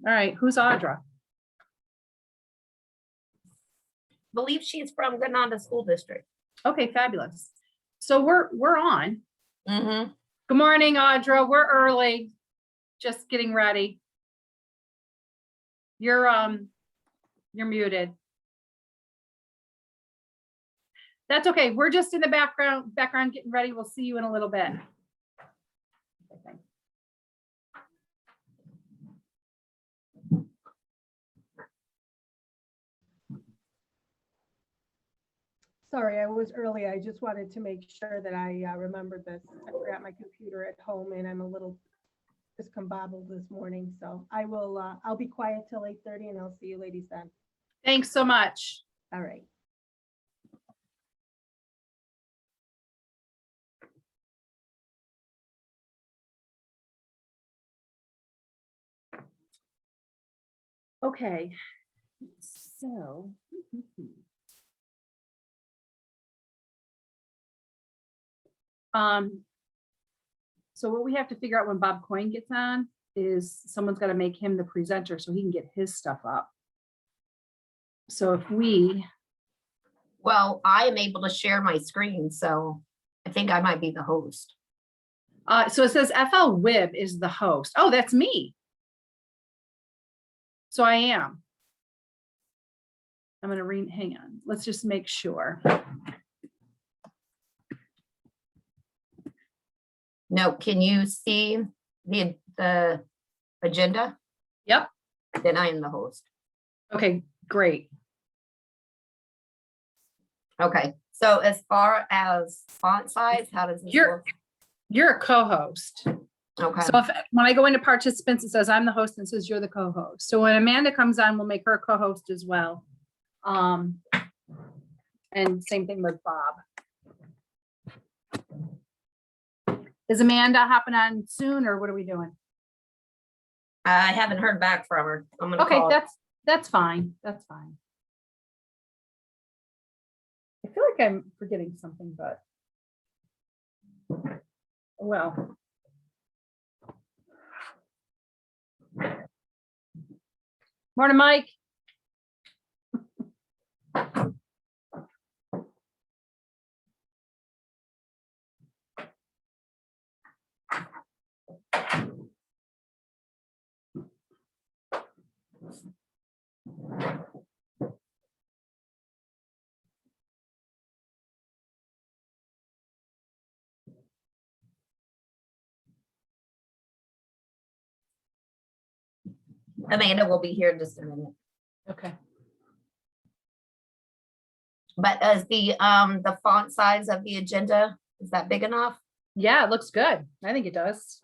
All right, who's Audra? Believe she's from Granada School District. Okay, fabulous. So we're on. Mm-hmm. Good morning, Audra. We're early. Just getting ready. You're muted. That's okay. We're just in the background getting ready. We'll see you in a little bit. Okay, thanks. Sorry, I was early. I just wanted to make sure that I remembered this. I forgot my computer at home and I'm a little discombobbled this morning. So I will, I'll be quiet till 8:30 and I'll see you ladies then. Thanks so much. All right. Okay, so. So what we have to figure out when Bob Coyne gets on is someone's got to make him the presenter so he can get his stuff up. So if we, Well, I am able to share my screen, so I think I might be the host. so it says FL Wib is the host. Oh, that's me. So I am. I'm going to hang on. Let's just make sure. No, can you see the agenda? Yep. Then I am the host. Okay, great. Okay, so as far as font size, how does this work? You're a co-host. Okay, So when I go into participants, it says I'm the host and it says you're the co-host. So when Amanda comes on, we'll make her a co-host as well. And same thing with Bob. Is Amanda hopping on soon or what are we doing? I haven't heard back from her. I'm gonna Okay, call her. that's fine. That's fine. I feel like I'm forgetting something, but well. Morning, Mike. Amanda will be here in just a minute. Okay. But as the font size of the agenda, is that big enough? Yeah, it looks good. I think it does.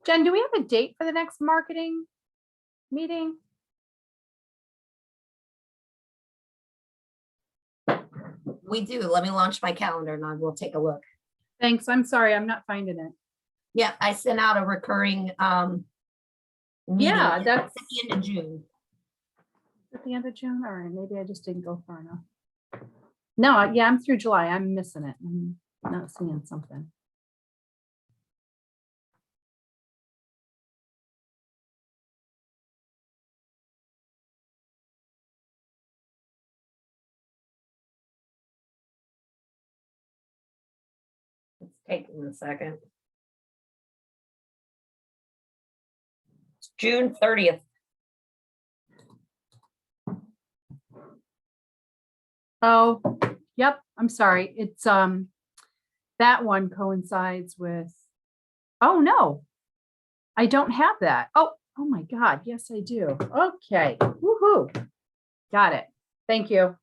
Jen, do we have a date for the next marketing meeting? We do. Let me launch my calendar and I will take a look. Thanks. I'm sorry. I'm not finding it. Yeah, I sent out a recurring meeting Yeah, at that's the end of June. at the end of June. All right. Maybe I just didn't go far enough. No, yeah, I'm through July. I'm missing it. I'm not seeing something. It's taking a second. It's June 30th. Oh, yep. I'm sorry. It's that one coincides with, oh no, I don't have that. Oh my God. Yes, I do. Okay. Woohoo. Got it. Thank you.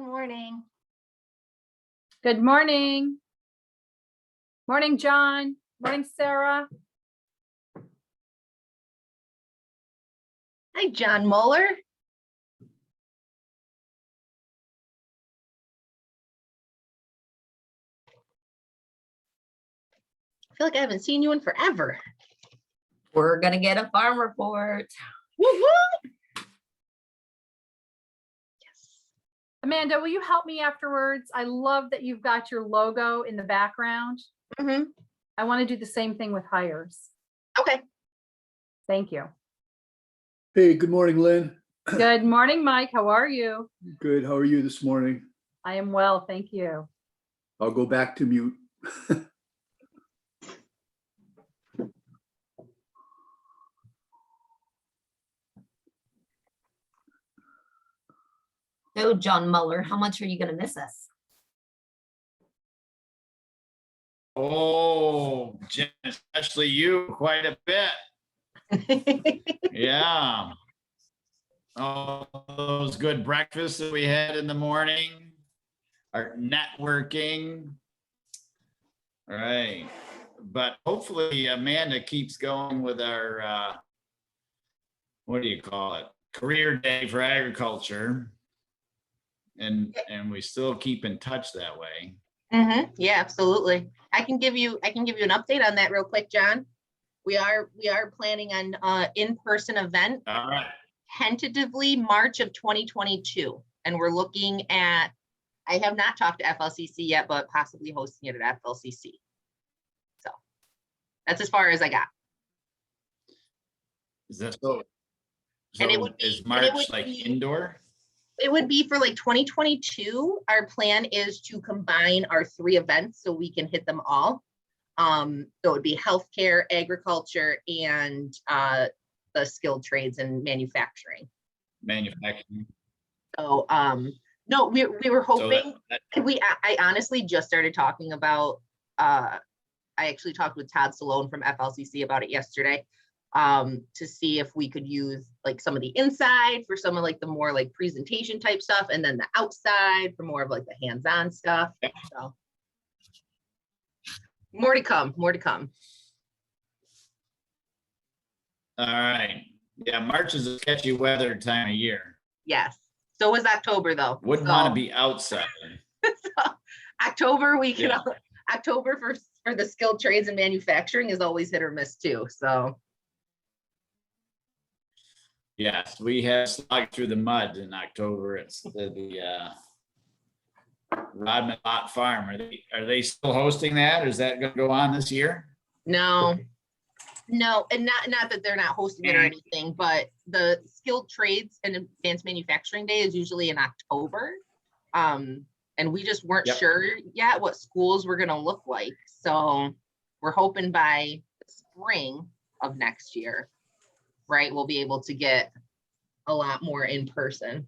Good morning. Good morning. Morning, John. Morning, Sarah. Hi, John Mueller. I feel like I haven't seen you in forever. We're gonna get a farm report. Woo woo! Yes. Amanda, will you help me afterwards? I love that you've got your logo in the background. Mm-hmm. I want to do the same thing with hires. Okay. Thank you. Hey, good morning, Lynn. Good morning, Mike. How are you? Good. How are you this morning? I am well, thank you. I'll go back to mute. So John Mueller, how much are you gonna miss us? Oh, Jen, especially you quite a bit. Yeah. All those good breakfasts that we had in the morning, our networking. All right. But hopefully Amanda keeps going with our, what do you call it? Career Day for Agriculture. And we still keep in touch that way. Mm-hmm. Yeah, absolutely. I can give you an update on that real quick, John. We are planning on in-person event All right. tentatively March of 2022. And we're looking at, I have not talked to FLCC yet, but possibly hosting it at FLCC. So that's as far as I got. Is that so? And it So would be- is and it March would like be- indoor? It would be for like 2022. Our plan is to combine our 3 events so we can hit them all. So it would be healthcare, agriculture, and the skilled trades and manufacturing. Manufacturing. So no, we were So hoping. that- I honestly just started talking about, I actually talked with Todd Salone from FLCC about it yesterday, to see if we could use like some of the inside for some of like the more like presentation type stuff, and then the outside for more of like the hands-on stuff. Yep. So more to come, more to come. All right. Yeah, March is a sketchy weather time of year. Yes. So was October though. Wouldn't So- want to be outside. so October, we can, Yeah. October for the skilled trades and manufacturing is always hit or miss too. So Yes, we have slogged through the mud in October. It's the Rodman Lot Farm. Are they still hosting that? Is that going to go on this year? no, and not that they're not hosting it or anything, but the skilled trades and advanced manufacturing day is usually in October. And we just weren't Yep. sure yet what schools were gonna look like. So we're hoping by the spring of next year, right, we'll be able to get a lot more in person.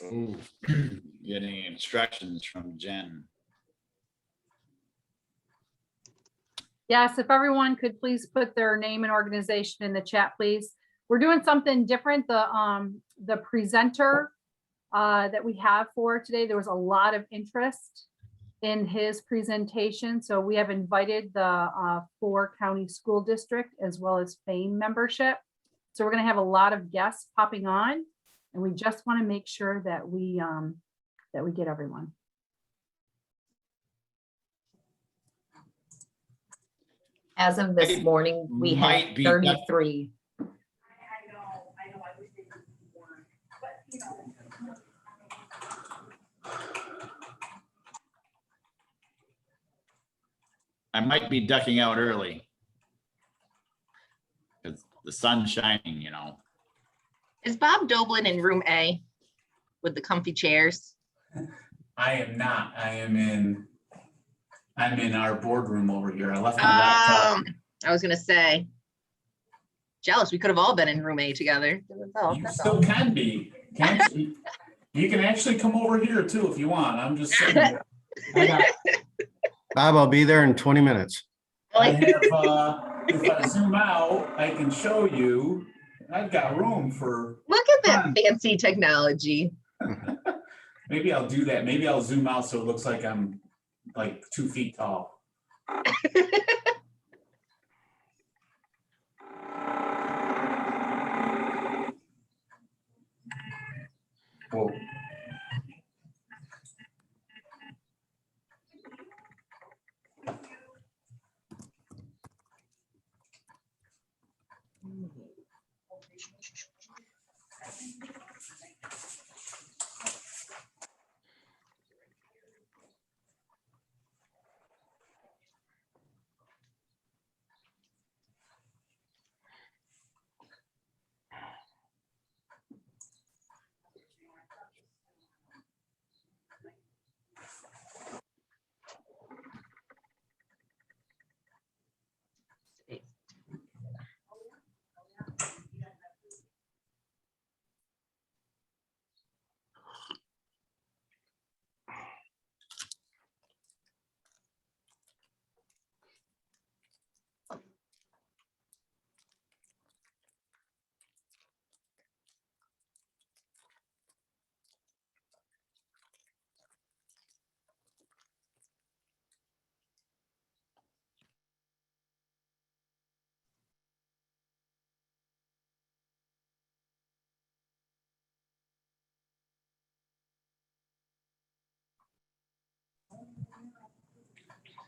Ooh, getting instructions from Jen. Yes, if everyone could please put their name and organization in the chat, please. We're doing something different. The presenter that we have for today, there was a lot of interest in his presentation. So we have invited the 4 county school district as well as FAME membership. So we're going to have a lot of guests popping on, and we just want to make sure that we get everyone. As of this morning, we Might had be 33. I might be ducking out early. Because the sun's shining, you know. Is Bob Doblin in room A with the comfy chairs? I am not. I'm in our boardroom over here. I left my laptop. I was gonna say, jealous. We could have all been in room A together. Oh, You that's still all. can be. Can't you? You can actually come over here too if you want. I'm just saying. Bob, I'll be there in 20 minutes. I have, if I zoom out, I can show you. I've got room for, Look at that fancy technology. maybe I'll do that. Maybe I'll zoom out so it looks like I'm like 2 feet tall. Whoa.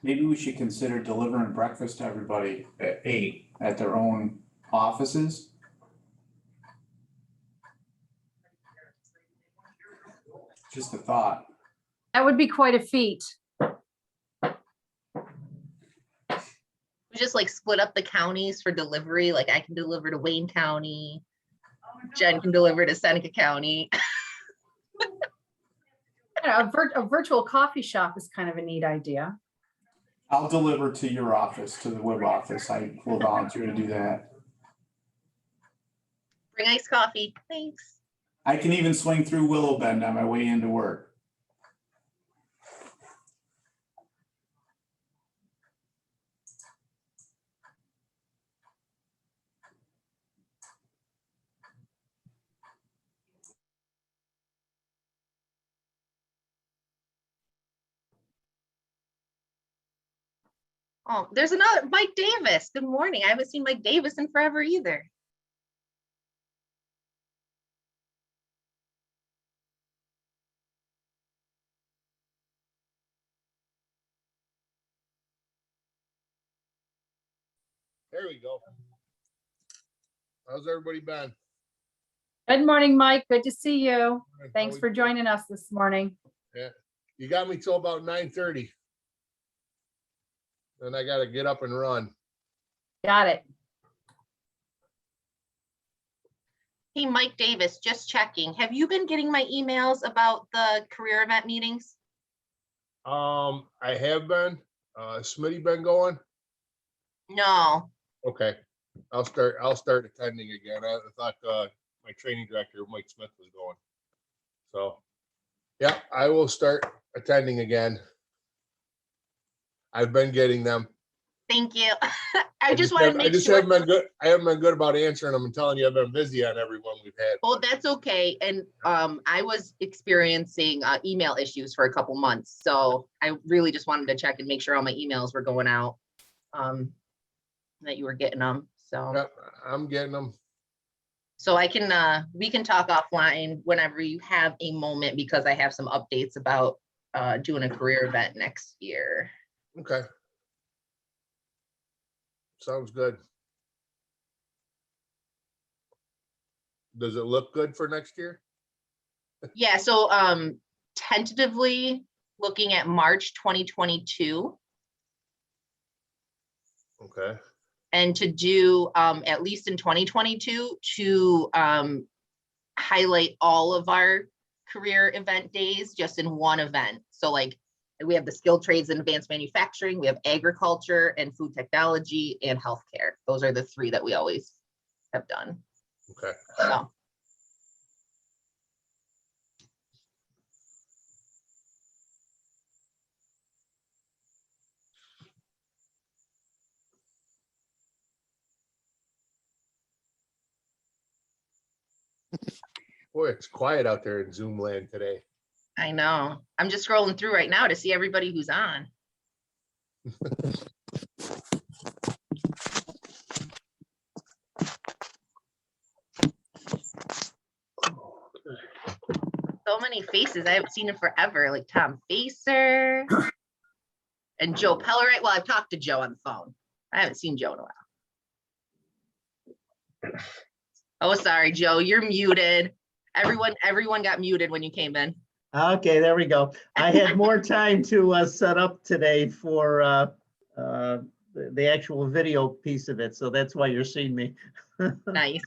Maybe we should consider delivering breakfast to everybody at 8 at their own offices. Just a thought. That would be quite a feat. We just like split up the counties for delivery. Like I can deliver to Wayne County. Jen can deliver to Seneca County. Yeah, a virtual coffee shop is kind of a neat idea. I'll deliver to your office, to the web office. I will volunteer to do that. Bring iced coffee. Thanks. I can even swing through Willow Bend on my way into work. Oh, there's another Mike Davis. Good morning. I haven't seen Mike Davis in forever either. There we go. How's everybody been? Good morning, Mike. Good to see you. How Thanks we for doing? joining us this morning. You got me till about 9:30. Then I gotta get up and run. Got it. Hey, Mike Davis, just checking. Have you been getting my emails about the career event meetings? I have been. Smitty been going? No. Okay. I'll start attending again. I thought my training director, Mike Smith, was going. So, yeah, I will start attending again. I've been getting them. Thank you. I just want to I make just sure. haven't been good. I haven't been good about answering them and telling you I've been busy on every one we've had. Well, that's okay. And I was experiencing email issues for a couple months. So I really just wanted to check and make sure all my emails were going out, that you were getting them. So, Yep, I'm getting them. so I can, we can talk offline whenever you have a moment, because I have some updates about doing a career event next year. Okay. Sounds good. Does it look good for next year? Yeah, so tentatively looking at March 2022, Okay. and to do at least in 2022 to highlight all of our career event days just in one event. So like we have the skilled trades and advanced manufacturing, we have agriculture and food technology and healthcare. Those are the three that we always have done. Okay. So. Boy, it's quiet out there in Zoom land today. I know. I'm just scrolling through right now to see everybody who's on. So many faces I haven't seen in forever, like Tom Facer and Joe Pellerite. Well, I've talked to Joe on the phone. I haven't seen Joe in a while. Oh, sorry, Joe, you're muted. Everyone got muted when you came in. Okay, there we go. I had more time to set up today for the actual video piece of it, so that's why you're seeing me. Nice.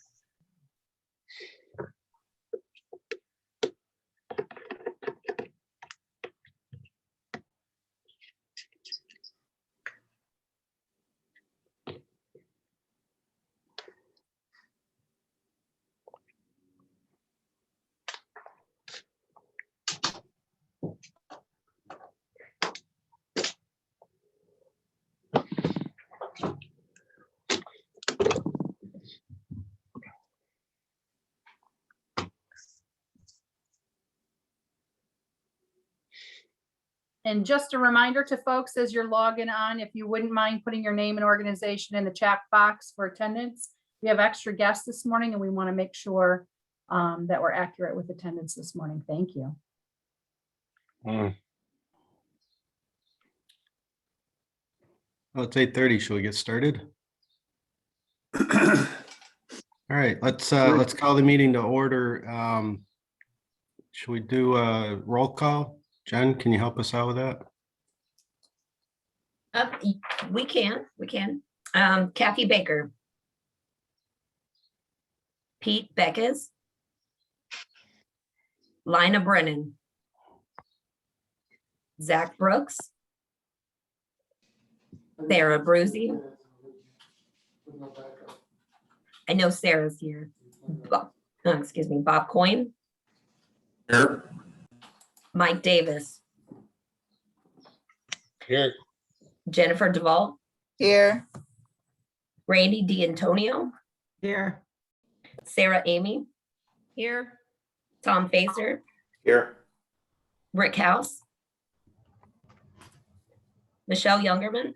And just a reminder to folks as you're logging on, if you wouldn't mind putting your name and organization in the chat box for attendance. We have extra guests this morning and we want to make sure that we're accurate with attendance this morning. Thank you. Well, it's 8:30. Shall we get started? All right, let's call the meeting to order. Should we do a roll call? Jen, can you help us out with that? We can. Kathy Baker. Pete Beckes. Lina Brennan. Zach Brooks. Sarah Bruzy. I know Sarah's here. Excuse me, Bob Coyne. Here. Mike Davis. Here, Jennifer Duvall. Here. Randy D'Antonio. Here. Sarah Amy. Here. Tom Facer. Here. Rick House. Michelle Youngerman.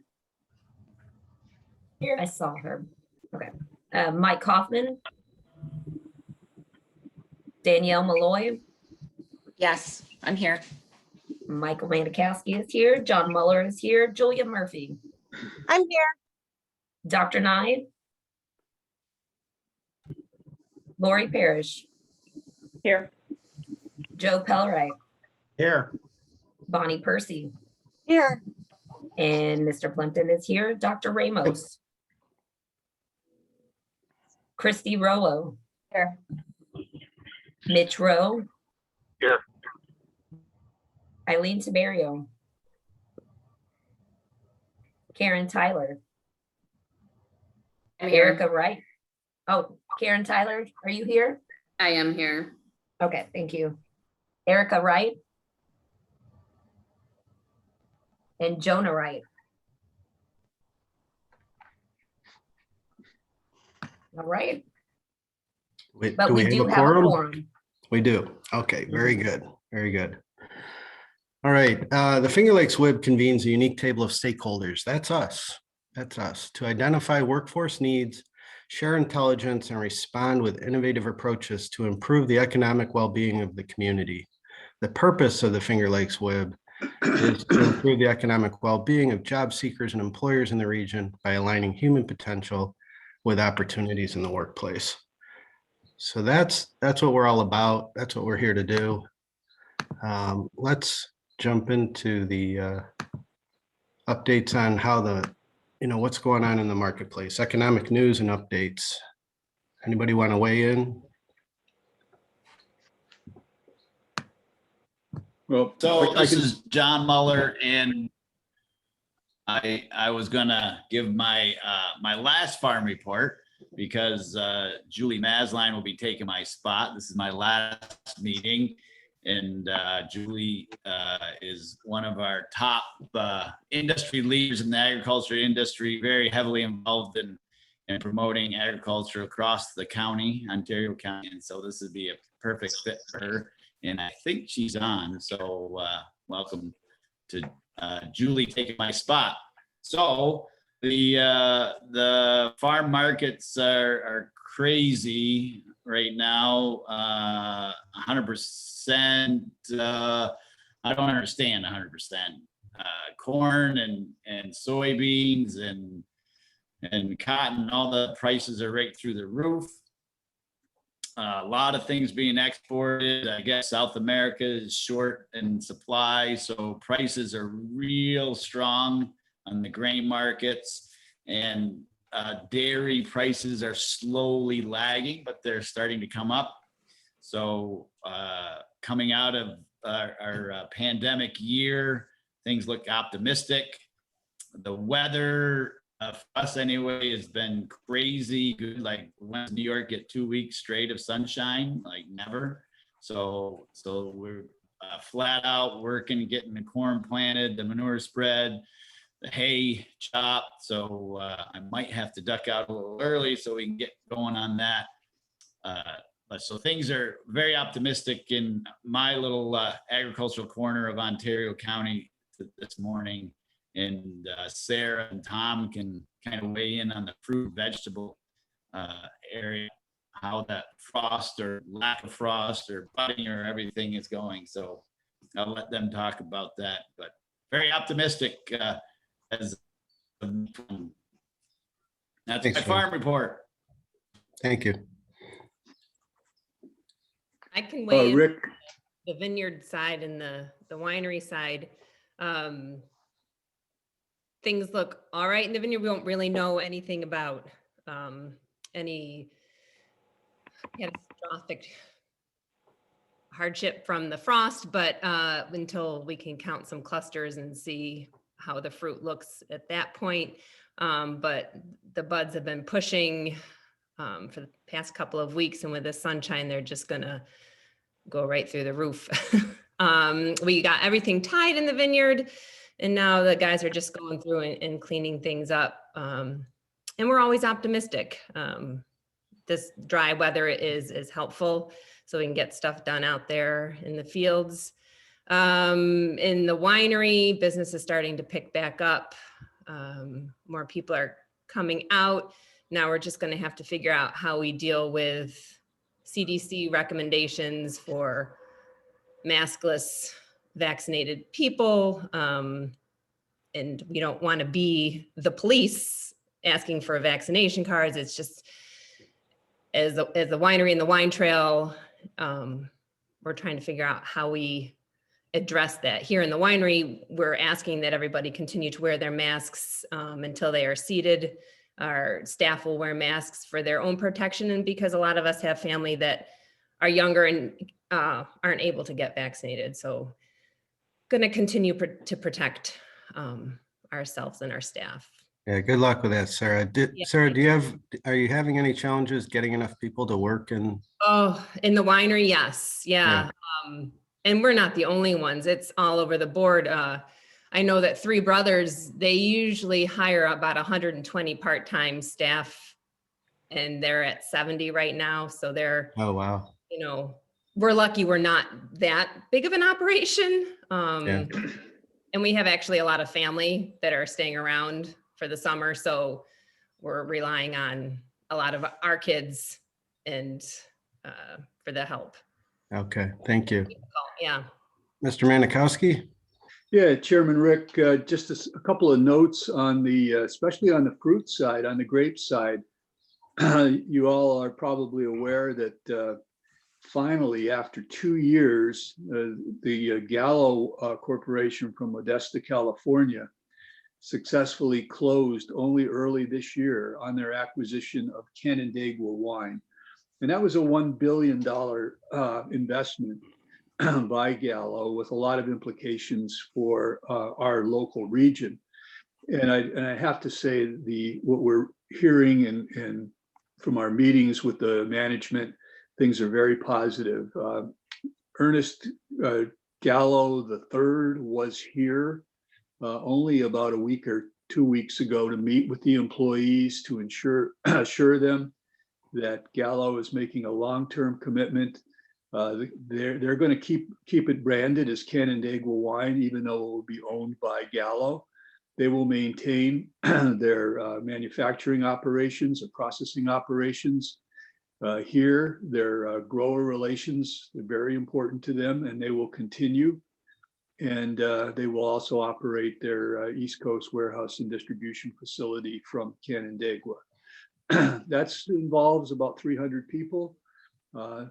Here. I saw her. Okay. Mike Kaufman. Danielle Malloy. Yes, I'm here. Michael Manikowski is here. John Muller is here. Julia Murphy. I'm here. Dr. Nye. Lori Parrish. Here. Joe Pellerite. Here. Bonnie Percy. Here. And Mr. Plimpton is here. Dr. Ramos. Christy Rollo. Here. Mitch Rowe. Here. Eileen Tiberio. Karen Tyler. I'm here. Erica Wright. Oh, Karen Tyler, are you here? I am here. Okay, thank you. Erica Wright. And Jonah Wright. All right, Wait, but do we have do a have a quorum? quorum. We do. Okay, very good. Very good. All right, the Finger Lakes WIB convenes a unique table of stakeholders. That's us. That's us to identify workforce needs, share intelligence, and respond with innovative approaches to improve the economic well-being of the community. The purpose of the Finger Lakes WIB is to improve the economic well-being of job seekers and employers in the region by aligning human potential with opportunities in the workplace. So that's what we're all about. That's what we're here to do. Let's jump into the updates on how what's going on in the marketplace, economic news and updates. Anybody want to weigh in? Well, So I this can, is John Muller, and I was gonna give my my last farm report because Julie Masline will be taking my spot. This is my last meeting, and Julie is one of our top industry leaders in the agriculture industry, very heavily involved in promoting agriculture across the county, Ontario County. And so this would be perfect fit for her. And I think she's on. So welcome to Julie taking my spot. So the farm markets are crazy right now. 100%. I don't understand 100%. Corn and soybeans and cotton, all the prices are right through the roof. A lot of things being exported. I guess South America is short in supply, so prices are real strong on the grain markets, and dairy prices are slowly lagging, but they're starting to come up. So coming out of our pandemic year, things look optimistic. The weather for us anyway has been crazy good. Like, when New York get 2 weeks straight of sunshine? Like, never. So we're flat out working, getting the corn planted, the manure spread, the hay chopped. So I might have to duck out a little early so we can get going on that. But so things are very optimistic in my little agricultural corner of Ontario County this morning. And Sarah and Tom can kind of weigh in on the fruit vegetable area, how that frost or lack of frost or budding or everything is going. So I'll let them talk about that, but very optimistic as that's Thanks, my farm report. Thank you. I can weigh in Rick, the vineyard side and the winery side. Things look all right in the vineyard. We don't really know anything about any catastrophic hardship from the frost, but until we can count some clusters and see how the fruit looks at that point. But the buds have been pushing for the past couple of weeks, and with the sunshine, they're just gonna go right through the roof. We got everything tied in the vineyard, and now the guys are just going through and cleaning things up. And we're always optimistic. This dry weather is helpful, so we can get stuff done out there in the fields. In the winery, business is starting to pick back up. More people are coming out. Now we're just going to have to figure out how we deal with CDC recommendations for maskless vaccinated people. And we don't want to be the police asking for vaccination cards. It's just, as the winery and the wine trail, we're trying to figure out how we address that. Here in the winery, we're asking that everybody continue to wear their masks until they are seated. Our staff will wear masks for their own protection, and because a lot of us have family that are younger and aren't able to get vaccinated. So going to continue to protect ourselves and our staff. Yeah, good luck with that, Sarah. Sarah, are you having any challenges getting enough people to work in? Oh, in the winery, yes. Yeah. And we're not the only ones. It's all over the board. I know that Three Brothers, they usually hire about 120 part-time staff, and they're at 70 right now. So they're, Oh, wow. you know, we're lucky we're not that big of an operation. And we have actually a lot of family that are staying around for the summer. So we're relying on a lot of our kids and for the help. Okay, thank you. Yeah. Mr. Manikowski? yeah, Chairman Rick, just a couple of notes on especially on the fruit side, on the grape side. You all are probably aware that finally, after 2 years, the Gallo Corporation from Modesto, California, successfully closed only early this year on their acquisition of Canandaigua wine. And that was a $1 billion investment by Gallo, with a lot of implications for our local region. And I have to say, what we're hearing and from our meetings with the management, things are very positive. Ernest Gallo III was here only about a week or 2 weeks ago to meet with the employees to assure them that Gallo is making a long-term commitment They're going to keep it branded as Canandaigua wine, even though it will be owned by Gallo. They will maintain their manufacturing operations or processing operations here. Their grower relations are very important to them, and they will continue. And they will also operate their East Coast warehouse and distribution facility from Canandaigua. That involves about 300 people.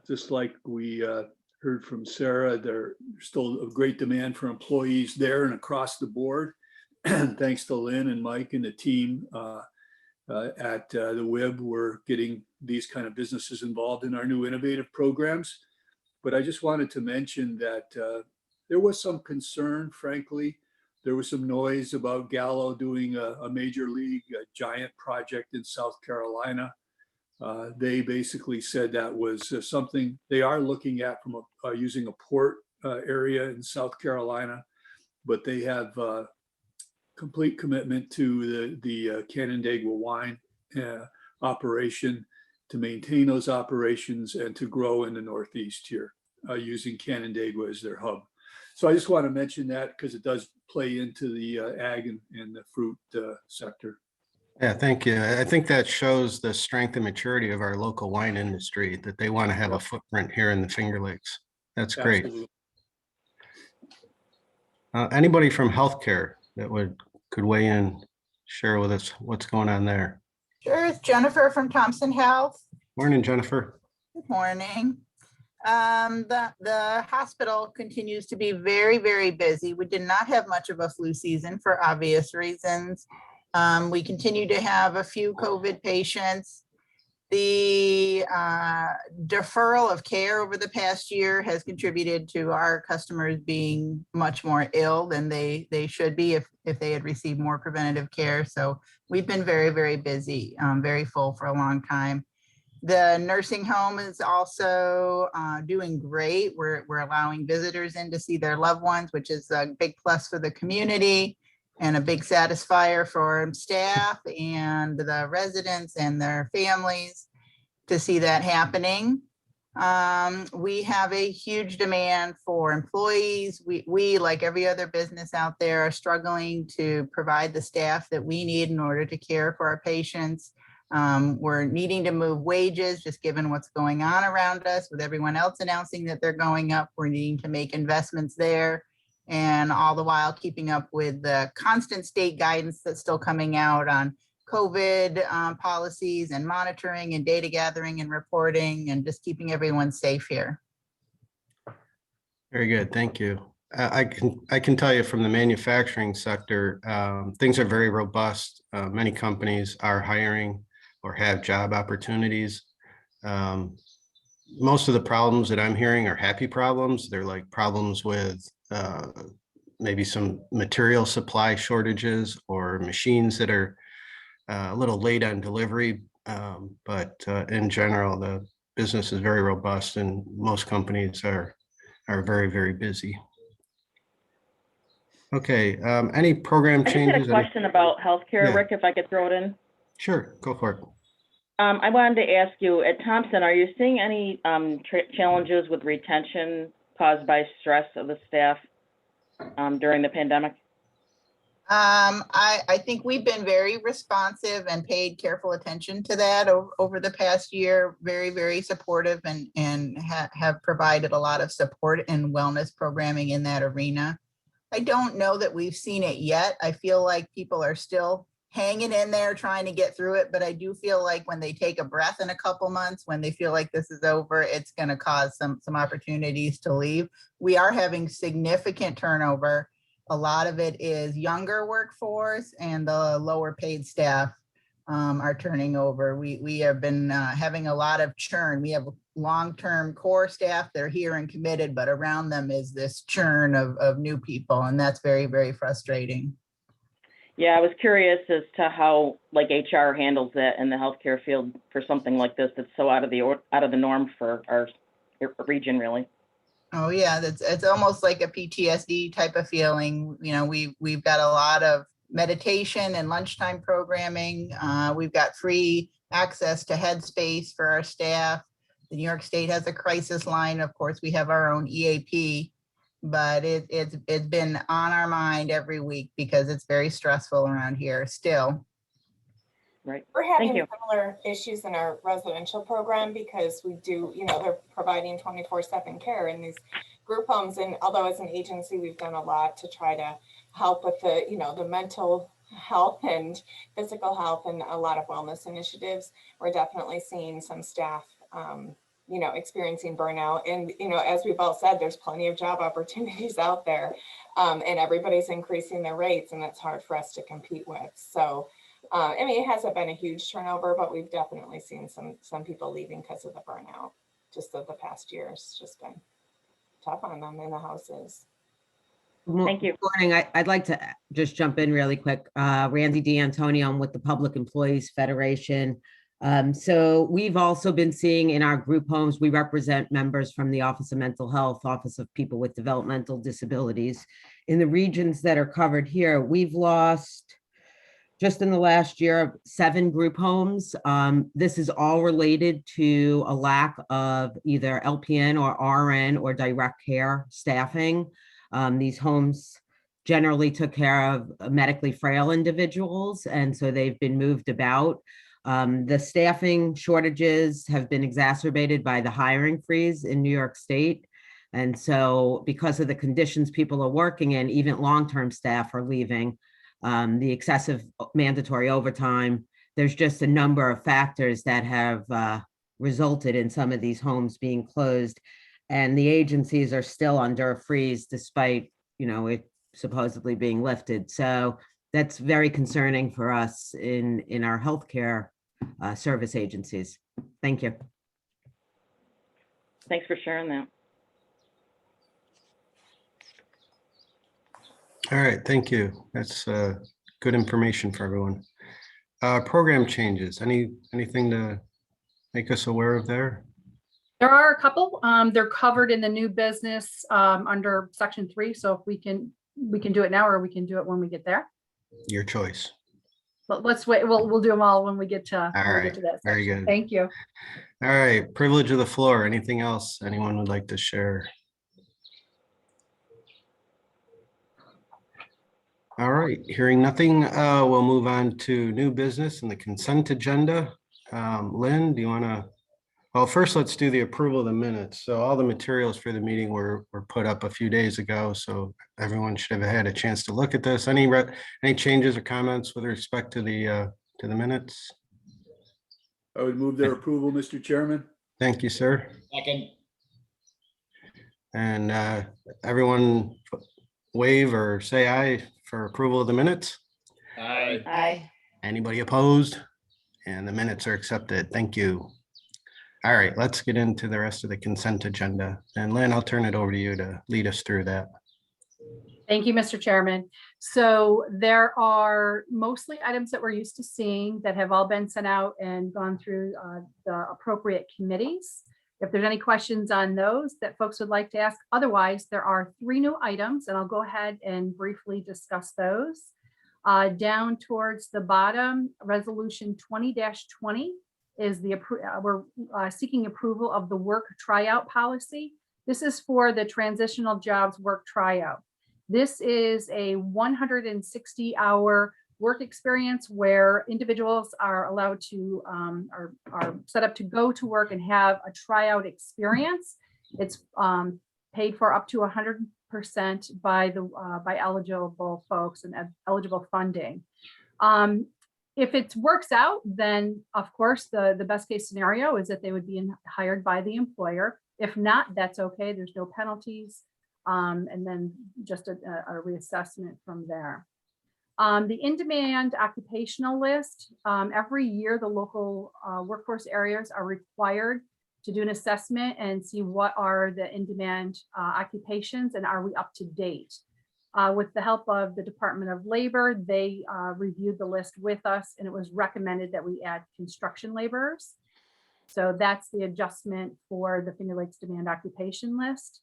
Just like we heard from Sarah, there's still a great demand for employees there and across the board. Thanks to Lynn and Mike and the team at the WIB, we're getting these kind of businesses involved in our new innovative programs. But I just wanted to mention that there was some concern, frankly. There was some noise about Gallo doing a major league, a giant project in South Carolina. They basically said that was something they are looking at from using a port area in South Carolina, but they have complete commitment to the Canandaigua wine operation, to maintain those operations and to grow in the Northeast here using Canandaigua as their hub. So I just want to mention that because it does play into the ag and the fruit sector. Yeah, thank you. I think that shows the strength and maturity of our local wine industry, that they want to have a footprint here in the Finger Lakes. That's great. Absolutely. Anybody from healthcare that could weigh in, share with us what's going on there? Sure, it's Jennifer from Thompson Health. Morning, Jennifer. Good morning. The hospital continues to be very, very busy. We did not have much of a flu season for obvious reasons. We continue to have a few COVID patients. The deferral of care over the past year has contributed to our customers being much more ill than they should be if they had received more preventative care. So we've been very, very busy, very full for a long time. The nursing home is also doing great. We're allowing visitors in to see their loved ones, which is a big plus for the community and a big satisfier for staff and the residents and their families to see that happening. We have a huge demand for employees. We, like every other business out there, are struggling to provide the staff that we need in order to care for our patients. We're needing to move wages, just given what's going on around us with everyone else announcing that they're going up. We're needing to make investments there, and all the while keeping up with the constant state guidance that's still coming out on COVID policies and monitoring and data gathering and reporting, and just keeping everyone safe here. Very good, thank you. I can tell you from the manufacturing sector, things are very robust. Many companies are hiring or have job opportunities. Most of the problems that I'm hearing are happy problems. They're like problems with maybe some material supply shortages or machines that are a little late on delivery. But in general, the business is very robust and most companies are very, very busy. Okay, any program changes? I just had a question about healthcare, Yeah. Rick, if I could throw it in. Sure, go for it. I wanted to ask you, at Thompson, are you seeing any challenges with retention caused by stress of the staff during the pandemic? I think we've been very responsive and paid careful attention to that over the past year. Very, very supportive and have provided a lot of support and wellness programming in that arena. I don't know that we've seen it yet. I feel like people are still hanging in there trying to get through it, but I do feel like when they take a breath in a couple months, when they feel like this is over, it's going to cause some opportunities to leave. We are having significant turnover. A lot of it is younger workforce, and the lower paid staff are turning over. We have been having a lot of churn. We have long-term core staff, they're here and committed, but around them is this churn of new people, and that's very, very frustrating. Yeah, I was curious as to how like HR handles that in the healthcare field for something like this that's so out of the norm for our region, really. Oh yeah, it's almost like a PTSD type of feeling. You know, we've got a lot of meditation and lunchtime programming. We've got free access to Headspace for our staff. New York State has a crisis line. Of course, we have our own EAP, but it's been on our mind every week because it's very stressful around here still. Right. We're Thank having you. similar issues in our residential program because we do, they're providing 24/7 care in these group homes. And although as an agency, we've done a lot to try to help with the, the mental health and physical health and a lot of wellness initiatives, we're definitely seeing some staff, experiencing burnout. And, as we've all said, there's plenty of job opportunities out there, and everybody's increasing their rates, and that's hard for us to compete with. So, it hasn't been a huge turnover, but we've definitely seen some people leaving because of the burnout. Just of the past year, it's just been tough on them in the houses. Thank you. Morning. I'd like to just jump in really quick. Randy D'Antonio, I'm with the Public Employees Federation. So we've also been seeing in our group homes, we represent members from the Office of Mental Health, Office of People with Developmental Disabilities. In the regions that are covered here, we've lost just in the last year, 7 group homes. This is all related to a lack of either LPN or RN or direct care staffing. These homes generally took care of medically frail individuals, and so they've been moved about. The staffing shortages have been exacerbated by the hiring freeze in New York State. And so because of the conditions people are working in, even long-term staff are leaving. The excessive mandatory overtime, there's just a number of factors that have resulted in some of these homes being closed. And the agencies are still under a freeze despite, it supposedly being lifted. So that's very concerning for us in our healthcare service agencies. Thank you. Thanks for sharing that. All right, thank you. That's good information for everyone. Program changes, anything to make us aware of there? There are a couple. They're covered in the new business under section 3. So if we can do it now, or we can do it when we get there. Your choice. But let's wait. We'll do them all when we get to, that Very section. good. Thank you. All right, privilege of the floor. Anything else anyone would like to share? All right, hearing nothing, we'll move on to new business and the consent agenda. Lynn, do you want to? Well, first, let's do the approval of the minutes. So all the materials for the meeting were put up a few days ago, so everyone should have had a chance to look at this. Any changes or comments with respect to the minutes? I would move their approval, Mr. Chairman. Thank you, sir. Second. And everyone wave or say aye for approval of the minutes. Aye. Aye. Anybody opposed? And the minutes are accepted. Thank you. All right, let's get into the rest of the consent agenda. And Lynn, I'll turn it over to you to lead us through that. Thank you, Mr. Chairman. So there are mostly items that we're used to seeing that have all been sent out and gone through the appropriate committees. If there's any questions on those that folks would like to ask, otherwise there are 3 new items, and I'll go ahead and briefly discuss those. Down towards the bottom, resolution 20-20 is we're seeking approval of the work tryout policy. This is for the transitional jobs work tryout. This is a 160-hour work experience where individuals are allowed to are set up to go to work and have a tryout experience. It's paid for up to 100% by eligible folks and eligible funding. If it works out, then of course the best case scenario is that they would be hired by the employer. If not, that's okay. There's no penalties, and then just a reassessment from there. The in-demand occupational list, every year the local workforce areas are required to do an assessment and see what are the in-demand occupations and are we up to date. With the help of the Department of Labor, they reviewed the list with us, and it was recommended that we add construction laborers. So that's the adjustment for the Finger Lakes demand occupation list.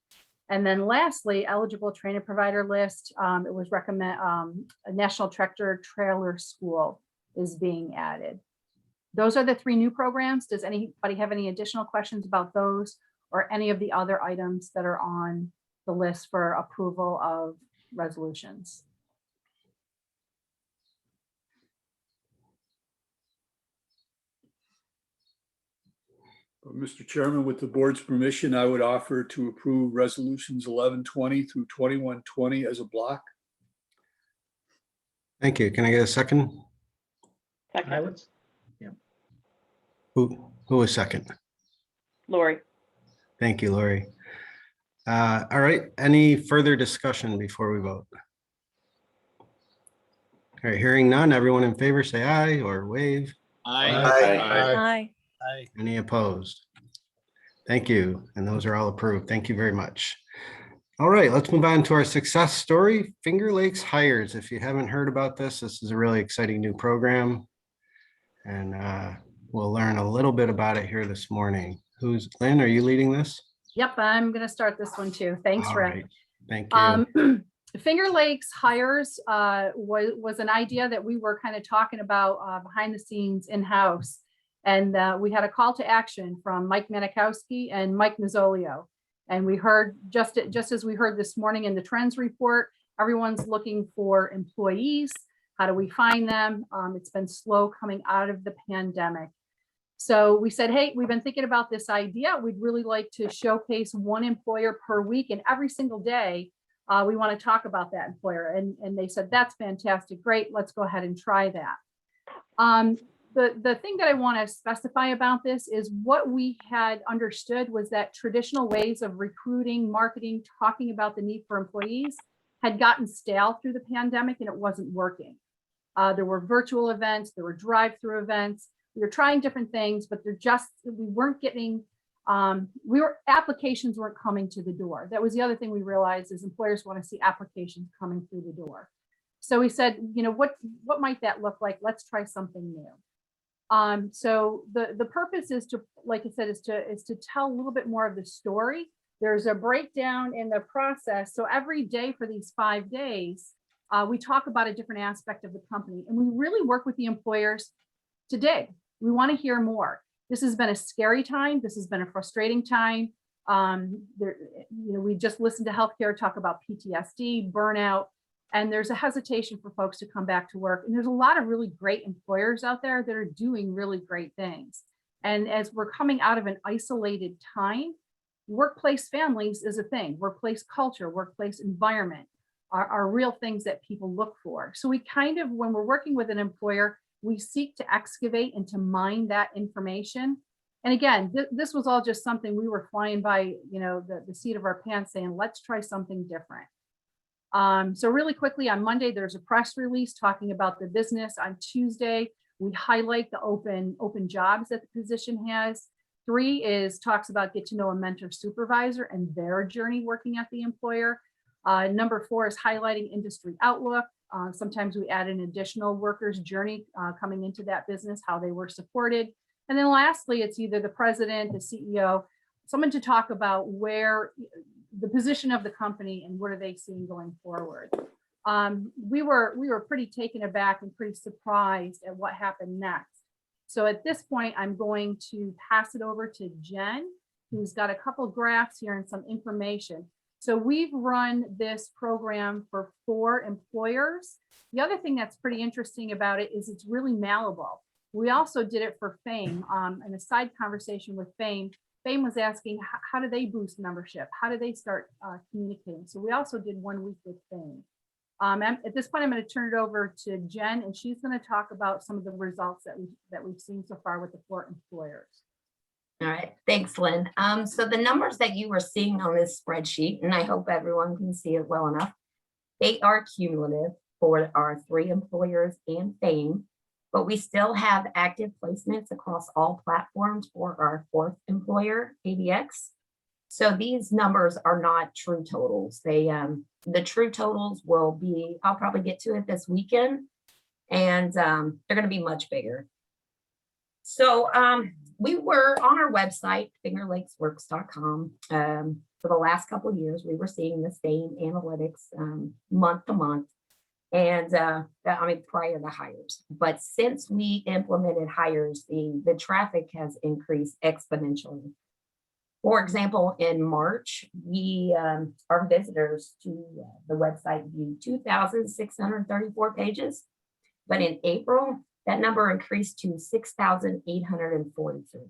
And then lastly, eligible trainer provider list, it was recommend a National Tractor Trailer School is being added. those are the 3 new programs. Does anybody have any additional questions about those or any of the other items that are on the list for approval of resolutions? Mr. Chairman, with the board's permission, I would offer to approve resolutions 1120 through 2120 as a block. Thank you. Can I get a second? I would, Who was second? Lori. Thank you, Lori. All right, any further discussion before we vote? All right, hearing none, everyone in favor say aye or wave. Aye. Any opposed? Thank you, and those are all approved. Thank you very much. All right, let's move on to our success story, Finger Lakes Hires. If you haven't heard about this, this is a really exciting new program. And we'll learn a little bit about it here this morning. Lynn, are you leading this? Yep, I'm going to start this one too. Thanks, All Rick. right, thank you. Finger Lakes Hires was an idea that we were kind of talking about behind the scenes in-house. And we had a call to action from Mike Manikowski and Mike Mazzolio. And we heard, just as we heard this morning in the trends report, everyone's looking for employees. How do we find them? It's been slow coming out of the pandemic. So we said, hey, we've been thinking about this idea. We'd really like to showcase one employer per week, and every single day we want to talk about that employer. And they said, that's fantastic. Great. Let's go ahead and try that. The thing that I want to specify about this is what we had understood was that traditional ways of recruiting, marketing, talking about the need for employees had gotten stale through the pandemic and it wasn't working. There were virtual events, there were drive-through events. We were trying different things, but we weren't getting, applications weren't coming to the door. That was the other thing we realized is employers want to see applications coming through the door. So we said, what might that look like? Let's try something new. So the purpose is to, like I said, is to tell a little bit more of the story. There's a breakdown in the process. So every day for these 5 days, we talk about a different aspect of the company, and we really work with the employers to dig. We want to hear more. This has been a scary time. This has been a frustrating time. We just listened to healthcare talk about PTSD, burnout, and there's a hesitation for folks to come back to work. And there's a lot of really great employers out there that are doing really great things. And as we're coming out of an isolated time, workplace families is a thing. Workplace culture, workplace environment are real things that people look for. So we kind of, when we're working with an employer, we seek to excavate and to mine that information. And again, this was all just something we were flying by, the seat of our pants saying, let's try something different. So really quickly on Monday, there's a press release talking about the business. On Tuesday, we highlight the open jobs that the position has. 3 talks about get to know a mentor supervisor and their journey working at the employer. Number 4 is highlighting industry outlook. Sometimes we add an additional worker's journey coming into that business, how they were supported. And then lastly, it's either the president, the CEO, someone to talk about where the position of the company and what are they seeing going forward. We were pretty taken aback and pretty surprised at what happened next. So at this point, I'm going to pass it over to Jen, who's got a couple graphs here and some information. So we've run this program for 4 employers. The other thing that's pretty interesting about it is it's really malleable. We also did it for Fame. In a side conversation with Fame, Fame was asking, how do they boost membership? How do they start communicating? So we also did 1 week with Fame. At this point, I'm going to turn it over to Jen, and she's going to talk about some of the results that we've seen so far with the 4 employers. All right, thanks, Lynn. So the numbers that you were seeing on this spreadsheet, and I hope everyone can see it well enough, they are cumulative for our 3 employers and Fame, but we still have active placements across all platforms for our 4th employer, ABX. So these numbers are not true totals. The true totals will be, I'll probably get to it this weekend, and they're going to be much bigger. So we were on our website, fingerlakesworks.com. For the last couple of years, we were seeing the same analytics month to month. And I mean, prior to hires. But since we implemented hires, the traffic has increased exponentially. For example, in March, our visitors to the website viewed 2,634 pages. But in April, that number increased to 6,843.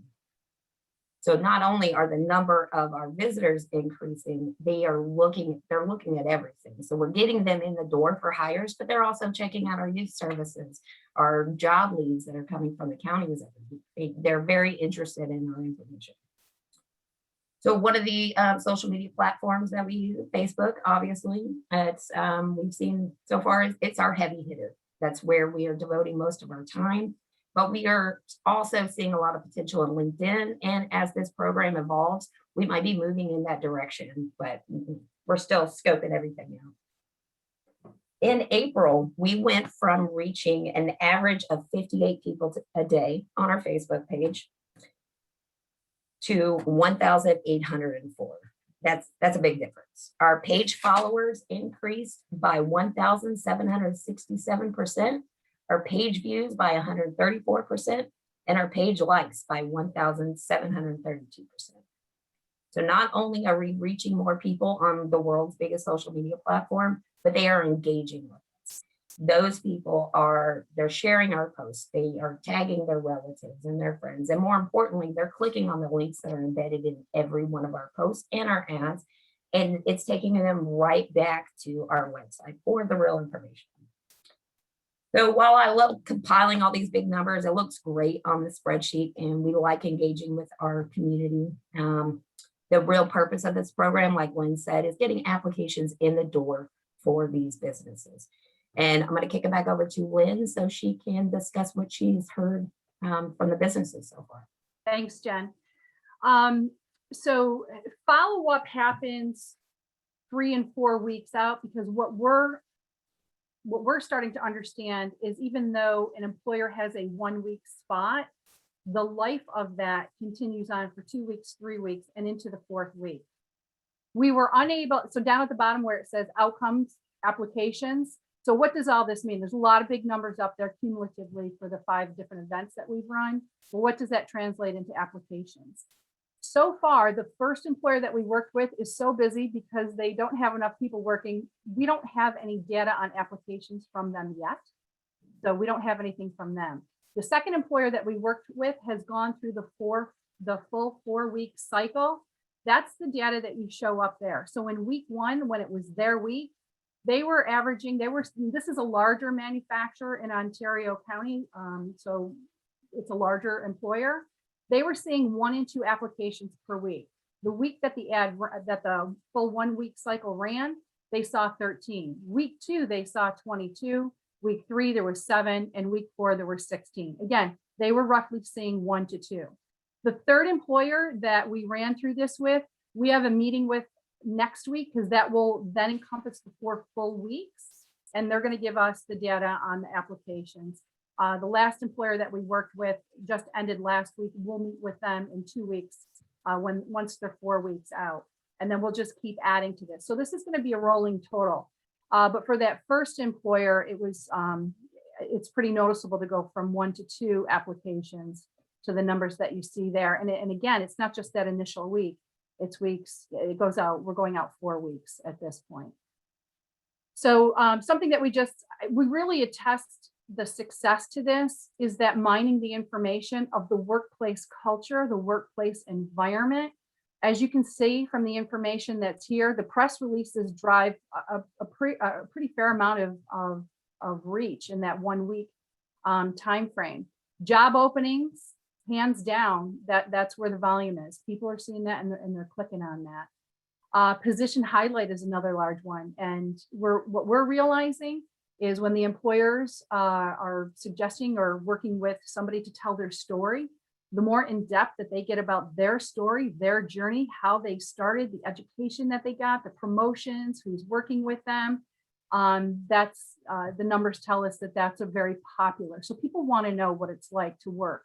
So not only are the number of our visitors increasing, they're looking at everything. So we're getting them in the door for hires, but they're also checking out our youth services, our job leads that are coming from the counties. They're very interested in our information. So one of the social media platforms that we use, Facebook, obviously, it's we've seen so far, it's our heavy hitter. That's where we are devoting most of our time. But we are also seeing a lot of potential in LinkedIn. And as this program evolves, we might be moving in that direction, but we're still scoping everything out. In April, we went from reaching an average of 58 people a day on our Facebook page to 1,804. That's a big difference. Our page followers increased by 1,767%. Our page views by 134%, and our page likes by 1,732%. So not only are we reaching more people on the world's biggest social media platform, but they are engaging with us. Those people they're sharing our posts, they are tagging their relatives and their friends, and more importantly, they're clicking on the links that are embedded in every one of our posts and our ads, and it's taking them right back to our website for the real information. So while I love compiling all these big numbers, it looks great on the spreadsheet, and we like engaging with our community. The real purpose of this program, like Lynn said, is getting applications in the door for these businesses. And I'm going to kick it back over to Lynn so she can discuss what she's heard from the businesses so far. Thanks, Jen. So follow-up happens 3 and 4 weeks out, because what we're starting to understand is, even though an employer has a 1-week spot, the life of that continues on for 2 weeks, 3 weeks, and into the 4th week. We were unable, so down at the bottom where it says outcomes, applications. So what does all this mean? There's a lot of big numbers up there cumulatively for the 5 different events that we've run. But what does that translate into applications? So far, the first employer that we worked with is so busy because they don't have enough people working. We don't have any data on applications from them yet. So we don't have anything from them. The second employer that we worked with has gone through the full 4-week cycle. That's the data that you show up there. So in week 1, when it was their week, they were averaging, this is a larger manufacturer in Ontario County. So it's a larger employer. They were seeing 1 and 2 applications per week. The week that the full 1-week cycle ran, they saw 13. Week 2, they saw 22. Week 3, there was 7, and week 4, there were 16. Again, they were roughly seeing 1 to 2. The third employer that we ran through this with, we have a meeting with next week, because that will then encompass the 4 full weeks, and they're going to give us the data on the applications. The last employer that we worked with just ended last week. We'll meet with them in 2 weeks once they're 4 weeks out, and then we'll just keep adding to this. So this is going to be a rolling total. But for that first employer, it's pretty noticeable to go from 1 to 2 applications to the numbers that you see there. And again, it's not just that initial week, it's weeks, it goes out, we're going out 4 weeks at this point. So something that we really attest the success to this is that mining the information of the workplace culture, the workplace environment. As you can see from the information that's here, the press releases drive a pretty fair amount of reach in that 1 week time frame. Job openings, hands down, that's where the volume is. People are seeing that and they're clicking on that. Position highlight is another large one. And what we're realizing is when the employers are suggesting or working with somebody to tell their story, the more in depth that they get about their story, their journey, how they started, the education that they got, the promotions, who's working with them, that's the numbers tell us that that's a very popular. So people want to know what it's like to work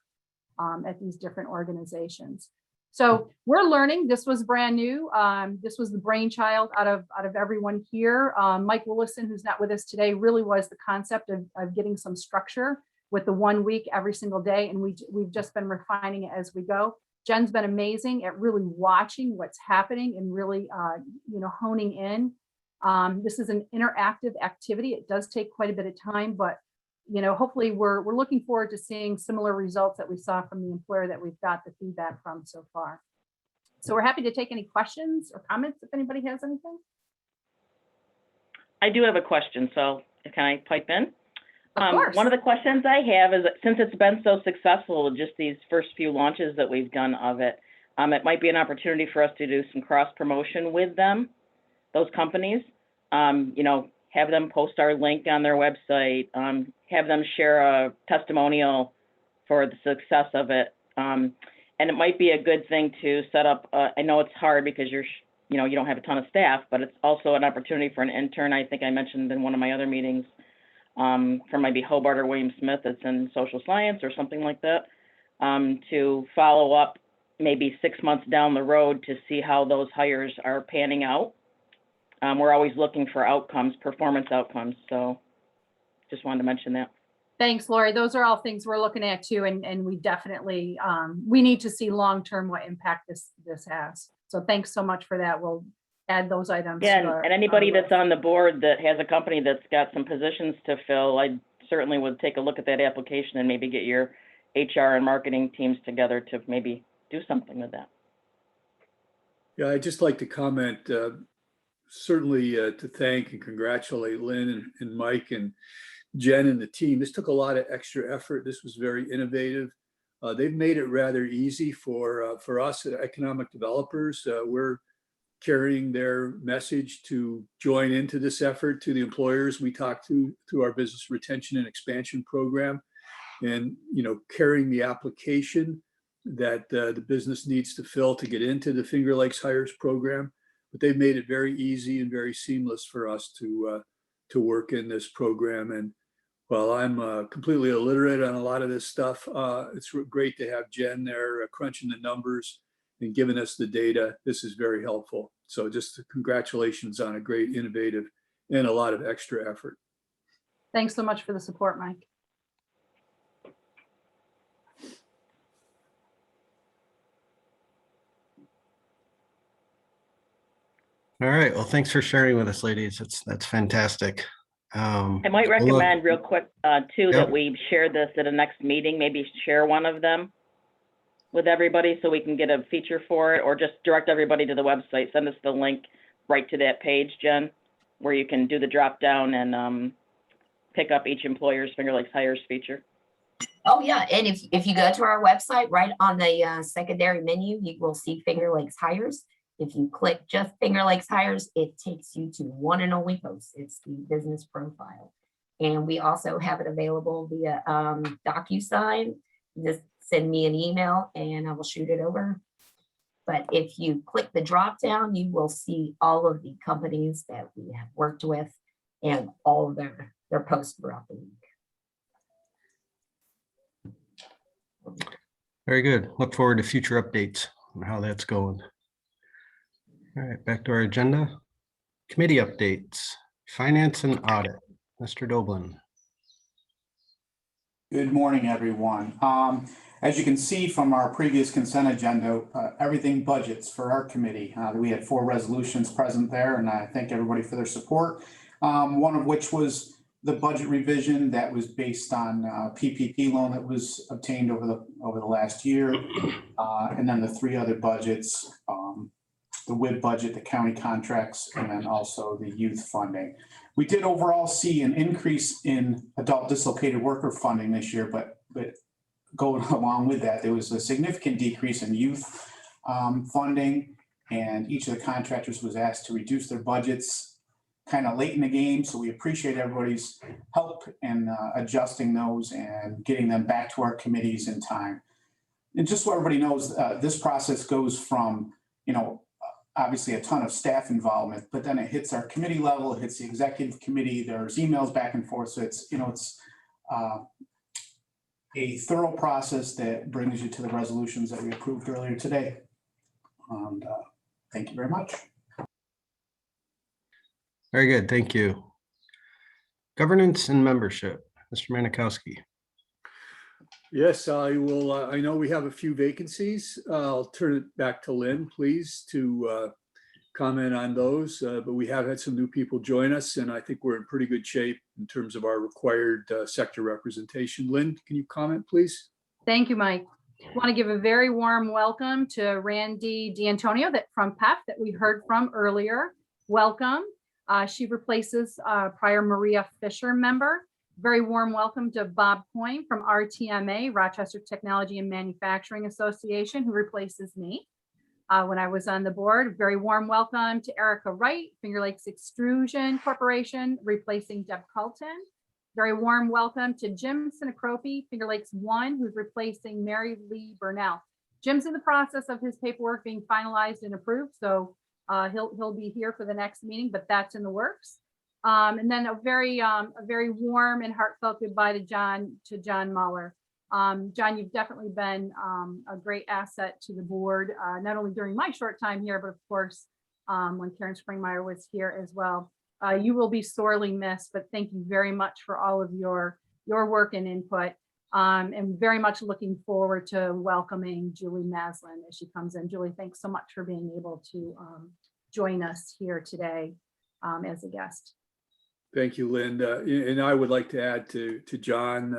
at these different organizations. So we're learning. This was brand new. This was the brainchild out of everyone here. Mike Willison, who's not with us today, really was the concept of getting some structure with the 1 week every single day. And we've just been refining it as we go. Jen's been amazing at really watching what's happening and really, honing in. This is an interactive activity. It does take quite a bit of time, but hopefully we're looking forward to seeing similar results that we saw from the employer that we've got the feedback from so far. So we're happy to take any questions or comments if anybody has anything. I do have a question, so can I pipe in? Of course. One of the questions I have is, since it's been so successful, just these first few launches that we've done of it, it might be an opportunity for us to do some cross promotion with them, those companies. Have them post our link on their website, have them share a testimonial for the success of it. And it might be a good thing to set up, I know it's hard because you don't have a ton of staff, but it's also an opportunity for an intern. I think I mentioned in one of my other meetings, from maybe Hobart or William Smith, it's in social science or something like that, to follow up maybe 6 months down the road to see how those hires are panning out. We're always looking for outcomes, performance outcomes. So just wanted to mention that. Thanks, Lori. Those are all things we're looking at too. And we definitely, we need to see long-term what impact this has. So thanks so much for that. We'll add those items. Yeah, and anybody that's on the board that has a company that's got some positions to fill, I certainly would take a look at that application and maybe get your HR and marketing teams together to maybe do something with that. Yeah, I'd just like to comment, certainly to thank and congratulate Lynn and Mike and Jen and the team. This took a lot of extra effort. This was very innovative. They've made it rather easy for us economic developers. We're carrying their message to join into this effort to the employers we talk to through our business retention and expansion program, and carrying the application that the business needs to fill to get into the Finger Lakes Hires program. But they've made it very easy and very seamless for us to work in this program. And while I'm completely illiterate on a lot of this stuff, it's great to have Jen there crunching the numbers and giving us the data. This is very helpful. So just congratulations on a great, innovative, and a lot of extra effort. Thanks so much for the support, Mike. All right. Well, thanks for sharing with us, ladies. That's fantastic. I might recommend real quick too, that we share this at a next meeting, maybe share one of them with everybody so we can get a feature for it, or just direct everybody to the website. Send us the link right to that page, Jen, where you can do the drop down and pick up each employer's Finger Lakes Hires feature. Oh yeah, and if you go to our website, right on the secondary menu, you will see Finger Lakes Hires. If you click just Finger Lakes Hires, it takes you to one and only post. It's the business profile. And we also have it available via DocuSign. Just send me an email and I will shoot it over. But if you click the drop down, you will see all of the companies that we have worked with and all of their posts throughout the week. Very good. Look forward to future updates on how that's going. All right, back to our agenda. Committee updates, finance and audit. Mr. Doblin. Good morning, everyone. As you can see from our previous consent agenda, everything budgets for our committee. We had 4 resolutions present there, and I thank everybody for their support. One of which was the budget revision that was based on PPP loan that was obtained over the last year, and then the 3 other budgets. The WIB budget, the county contracts, and then also the youth funding. We did overall see an increase in adult dislocated worker funding this year, but going along with that, there was a significant decrease in youth funding, and each of the contractors was asked to reduce their budgets kind of late in the game. So we appreciate everybody's help in adjusting those and getting them back to our committees in time. And just so everybody knows, this process goes from, obviously a ton of staff involvement, but then it hits our committee level, it hits the executive committee, there's emails back and forth. So it's, it's a thorough process that brings you to the resolutions that we approved earlier today. And thank you very much. Very good, thank you. Governance and membership, Mr. Manikowski. Yes, I will. I know we have a few vacancies. I'll turn it back to Lynn, please, to comment on those. But we have had some new people join us, and I think we're in pretty good shape in terms of our required sector representation. Lynn, can you comment, please? Thank you, Mike. I want to give a very warm welcome to Randy D'Antonio from PEF that we heard from earlier. Welcome. She replaces prior Maria Fisher member. Very warm welcome to Bob Coyne from RTMA, Rochester Technology and Manufacturing Association, who replaces me when I was on the board. Very warm welcome to Erica Wright, Finger Lakes Extrusion Corporation, replacing Deb Culton. Very warm welcome to Jim Sinacropi, Finger Lakes 1, who's replacing Mary Lee Burnell. Jim's in the process of his paperwork being finalized and approved, so he'll be here for the next meeting, but that's in the works. And then a very warm and heartfelt goodbye to John Muller. John, you've definitely been a great asset to the board, not only during my short time here, but of course, when Karen Springmeyer was here as well. You will be sorely missed, but thank you very much for all of your work and input. And very much looking forward to welcoming Julie Maslin as she comes in. Julie, thanks so much for being able to join us here today as a guest. Thank you, Lynn. And I would like to add to John,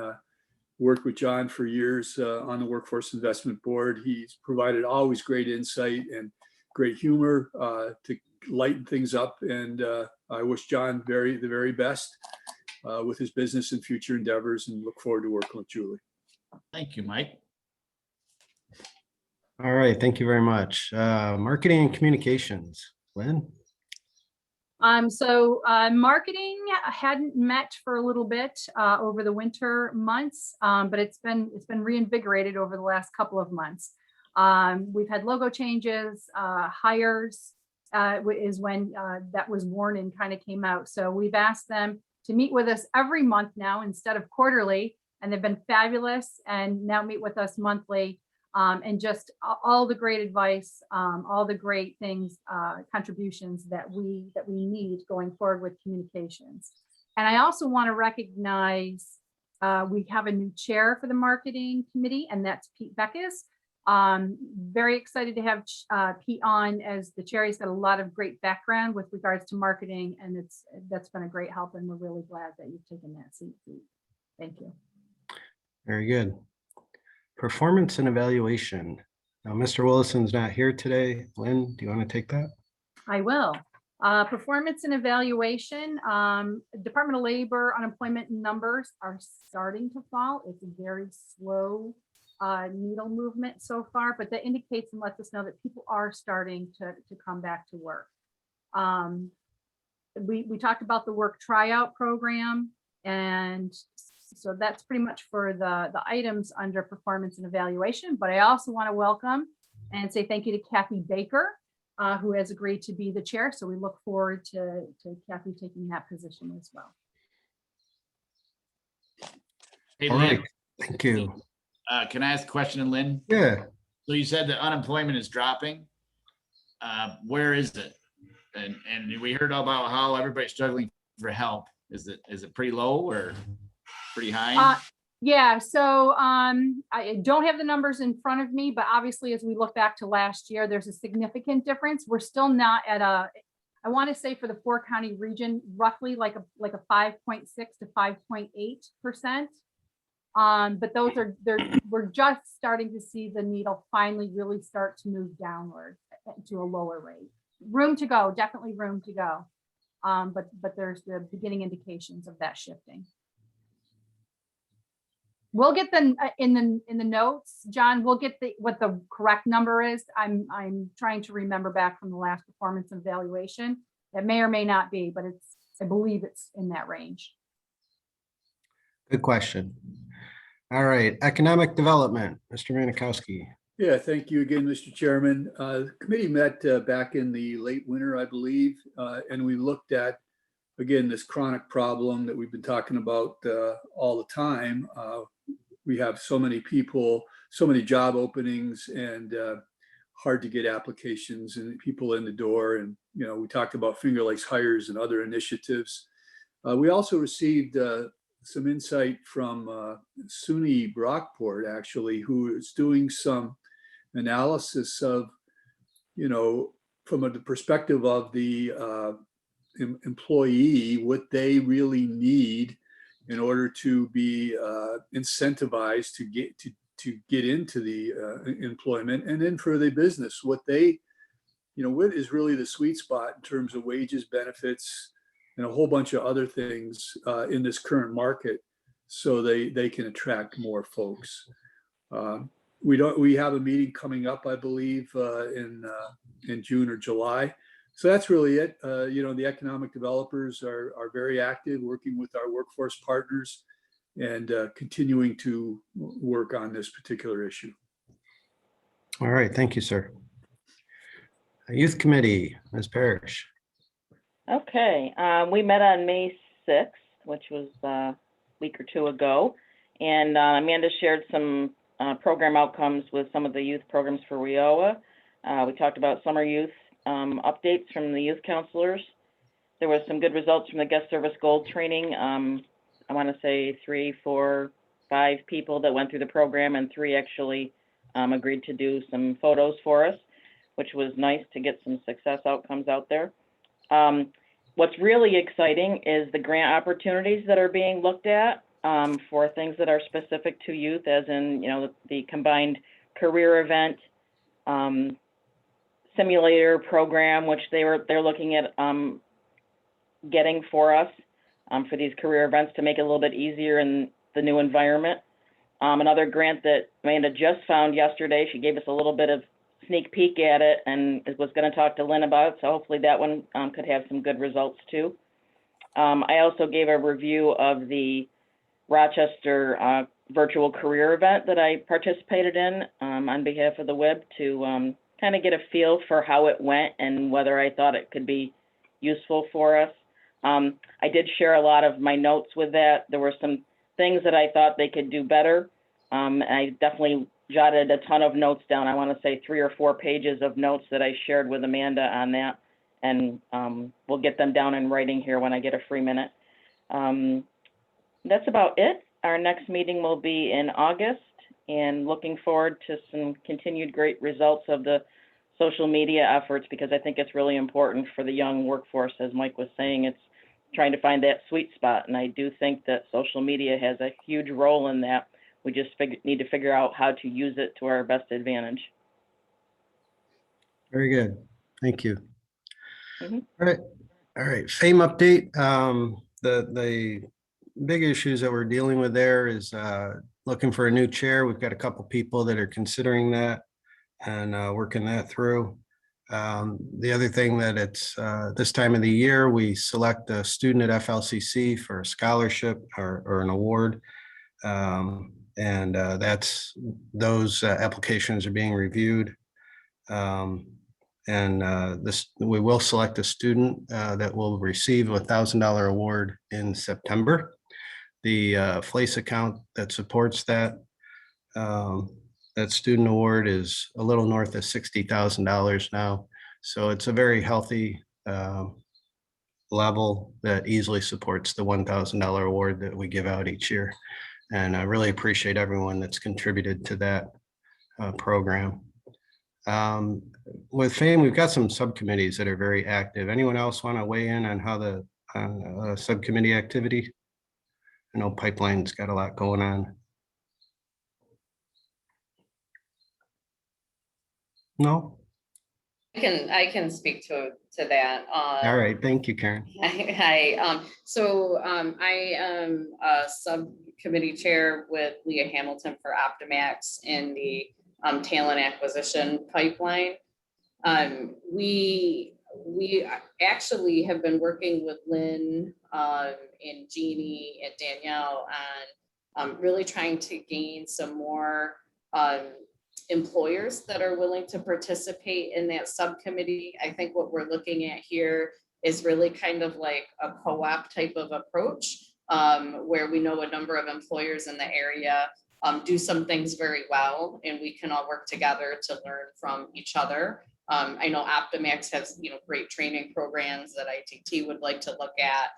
worked with John for years on the Workforce Investment Board. He's provided always great insight and great humor to lighten things up. And I wish John the very best with his business and future endeavors, and look forward to working with Julie. Thank you, Mike. All right, thank you very much. Marketing and communications, Lynn. Marketing hadn't met for a little bit over the winter months, but it's been reinvigorated over the last couple of months. We've had logo changes, hires is when that was worn and kind of came out. So we've asked them to meet with us every month now instead of quarterly, and they've been fabulous and now meet with us monthly. And just all the great advice, all the great things, contributions that we need going forward with communications. And I also want to recognize we have a new chair for the marketing committee, and that's Pete Beckes. Very excited to have Pete on as the chair. He's got a lot of great background with regards to marketing, and that's been a great help, and we're really glad that you've taken that seat, Pete. Thank you. Very good. Performance and evaluation. Now, Mr. Willison's not here today. Lynn, do you want to take that? I will. Performance and evaluation. Department of Labor unemployment numbers are starting to fall. It's a very slow needle movement so far, but that indicates and lets us know that people are starting to come back to work. We talked about the work tryout program, and so that's pretty much for the items under performance and evaluation. But I also want to welcome and say thank you to Kathy Baker, who has agreed to be the chair. So we look forward to Kathy taking that position as well. Hey, All Lynn, right, thank you. can I ask a question, Lynn? Yeah. So you said that unemployment is dropping. Where is it? And we heard about how everybody's struggling for help. Is it pretty low or pretty high? Yeah, so I don't have the numbers in front of me, but obviously as we look back to last year, there's a significant difference. We're still not at I want to say for the 4-county region, roughly like a 5.6 to 5.8%. But we're just starting to see the needle finally really start to move downward to a lower rate. Room to go, definitely room to go. But there's the beginning indications of that shifting. We'll get them in the notes, John. We'll get what the correct number is. I'm trying to remember back from the last performance evaluation. It may or may not be, but I believe it's in that range. Good question. All right, economic development, Mr. Manikowski. Yeah, thank you again, Mr. Chairman. The committee met back in the late winter, I believe, and we looked at, again, this chronic problem that we've been talking about all the time. We have so many people, so many job openings, and hard to get applications and people in the door. And, you know, we talked about Finger Lakes hires and other initiatives. We also received some insight from SUNY Brockport, actually, who is doing some analysis of, you know, from the perspective of the employee, what they really need in order to be incentivized to get into the employment, and then for the business, what they, you know, what is really the sweet spot in terms of wages, benefits, and a whole bunch of other things in this current market, so they can attract more folks. We have a meeting coming up, I believe, in June or July. So that's really it. You know, the economic developers are very active, working with our workforce partners and continuing to work on this particular issue. All right, thank you, sir. Youth Committee, Ms. Parrish. Okay, we met on May 6th, which was a week or two ago, and Amanda shared some program outcomes with some of the youth programs for WIOA. We talked about summer youth updates from the youth counselors. There was some good results from the guest service gold training. I want to say 3, 4, 5 people that went through the program, and 3 actually agreed to do some photos for us, which was nice to get some success outcomes out there. What's really exciting is the grant opportunities that are being looked at for things that are specific to youth, as in, you know, the combined career event simulator program, which they're looking at getting for us for these career events to make it a little bit easier in the new environment. Another grant that Amanda just found yesterday, she gave us a little bit of sneak peek at it and was going to talk to Lynn about it, so hopefully that one could have some good results too. I also gave a review of the Rochester virtual career event that I participated in on behalf of the WIB to kind of get a feel for how it went and whether I thought it could be useful for us. I did share a lot of my notes with that. There were some things that I thought they could do better. I definitely jotted a ton of notes down. I want to say 3 or 4 pages of notes that I shared with Amanda on that. And we'll get them down in writing here when I get a free minute. That's about it. Our next meeting will be in August, and looking forward to some continued great results of the social media efforts, because I think it's really important for the young workforce. As Mike was saying, it's trying to find that sweet spot. And I do think that social media has a huge role in that. We just need to figure out how to use it to our best advantage. Very good. Thank you. Mm-hmm. All right. FAME update. The big issues that we're dealing with there is looking for a new chair. We've got a couple people that are considering that and working that through. The other thing that it's this time of the year, we select a student at FLCC for a scholarship or an award. And those applications are being reviewed. We will select a student that will receive a $1,000 award in September. The FLACE account that supports that student award is a little north of $60,000 now. So it's a very healthy level that easily supports the $1,000 award that we give out each year. And I really appreciate everyone that's contributed to that program. With FAME, we've got some subcommittees that are very active. Anyone else want to weigh in on how the subcommittee activity? I know Pipeline's got a lot going on. No? I can speak to that. All right, thank you, Karen. Hi. So I am a subcommittee chair with Leah Hamilton for Optimax in the talent acquisition pipeline. We actually have been working with Lynn and Jeannie and Danielle on really trying to gain some more employers that are willing to participate in that subcommittee. I think what we're looking at here is really kind of like a co-op type of approach, where we know a number of employers in the area do some things very well, and we can all work together to learn from each other. I know Optimax has, great training programs that ITT would like to look at.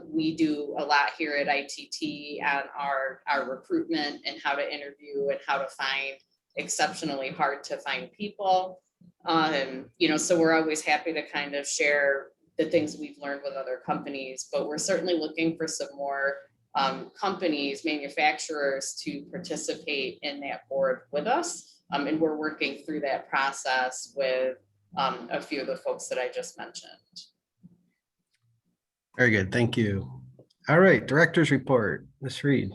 We do a lot here at ITT on our recruitment and how to interview and how to find exceptionally hard to find people. So we're always happy to kind of share the things we've learned with other companies, but we're certainly looking for some more companies, manufacturers to participate in that board with us. And we're working through that process with a few of the folks that I just mentioned. Very good. Thank you. All right, director's report, Ms. Freid.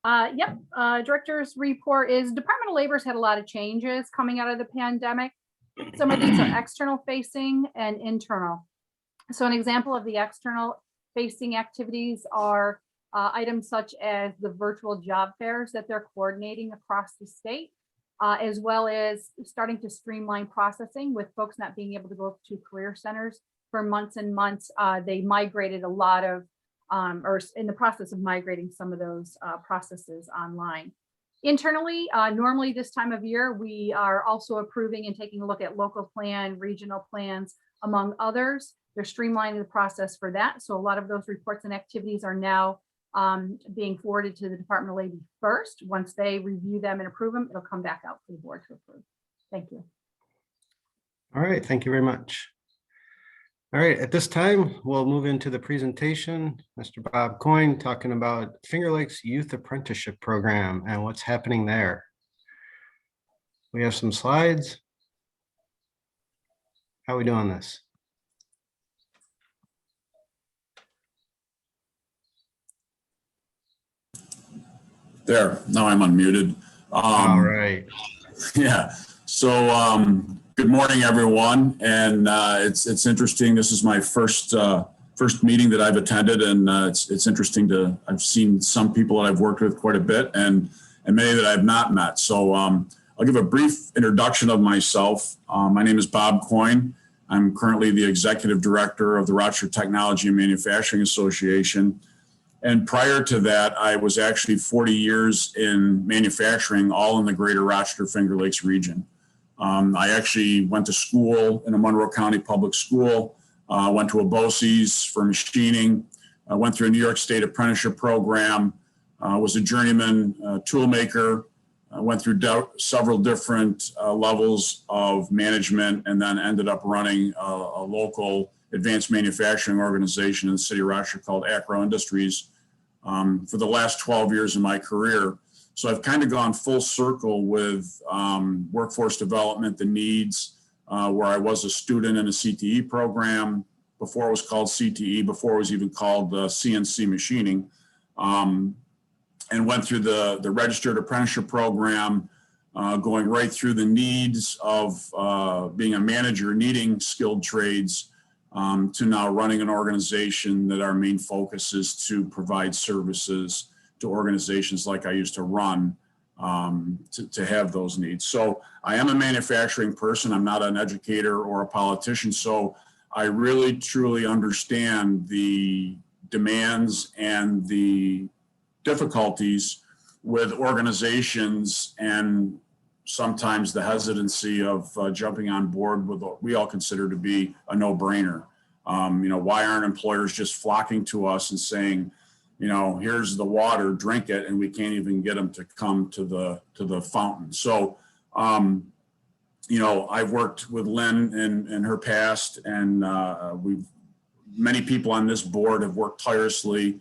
Yep, director's report is Department of Labor's had a lot of changes coming out of the pandemic. Some of these are external facing and internal. So an example of the external facing activities are items such as the virtual job fairs that they're coordinating across the state, as well as starting to streamline processing with folks not being able to go to career centers for months and months. They migrated a lot of, or in the process of migrating some of those processes online. Internally, normally this time of year, we are also approving and taking a look at local plan, regional plans, among others. They're streamlining the process for that. So a lot of those reports and activities are now being forwarded to the Department of Labor first. Once they review them and approve them, it'll come back out for the board to approve. Thank you. All right, thank you very much. All right, at this time, we'll move into the presentation. Mr. Bob Coyne talking about Finger Lakes Youth Apprenticeship Program and what's happening there. We have some slides. How are we doing this? There, now I'm unmuted. All right. Yeah, so good morning, everyone. And it's interesting. This is my first meeting that I've attended, and it's interesting I've seen some people that I've worked with quite a bit and many that I've not met. So I'll give a brief introduction of myself. My name is Bob Coyne. I'm currently the Executive Director of the Rochester Technology and Manufacturing Association. And prior to that, I was actually 40 years in manufacturing, all in the greater Rochester Finger Lakes region. I actually went to school in a Monroe County public school, went to a BOCES for machining, went through a New York State apprenticeship program, was a journeyman tool maker, went through several different levels of management, and then ended up running a local advanced manufacturing organization in the city of Rochester called Acro Industries for the last 12 years of my career. So I've kind of gone full circle with workforce development, the needs, where I was a student in a CTE program before it was called CTE, before it was even called CNC Machining, and went through the registered apprenticeship program, going right through the needs of being a manager, needing skilled trades, to now running an organization that our main focus is to provide services to organizations like I used to run to have those needs. So I am a manufacturing person. I'm not an educator or a politician. So I really, truly understand the demands and the difficulties with organizations and sometimes the hesitancy of jumping on board with what we all consider to be a no-brainer. Why aren't employers just flocking to us and saying, here's the water, drink it, and we can't even get them to come to the fountain. So, I've worked with Lynn in her past, and many people on this board have worked tirelessly,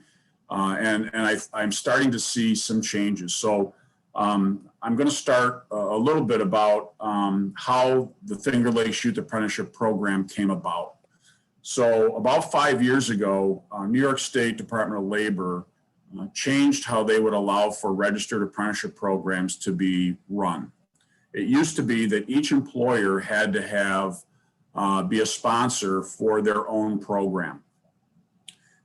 and I'm starting to see some changes. So I'm going to start a little bit about how the Finger Lakes Youth Apprenticeship Program came about. So about 5 years ago, New York State Department of Labor changed how they would allow for registered apprenticeship programs to be run. It used to be that each employer had to have be a sponsor for their own program,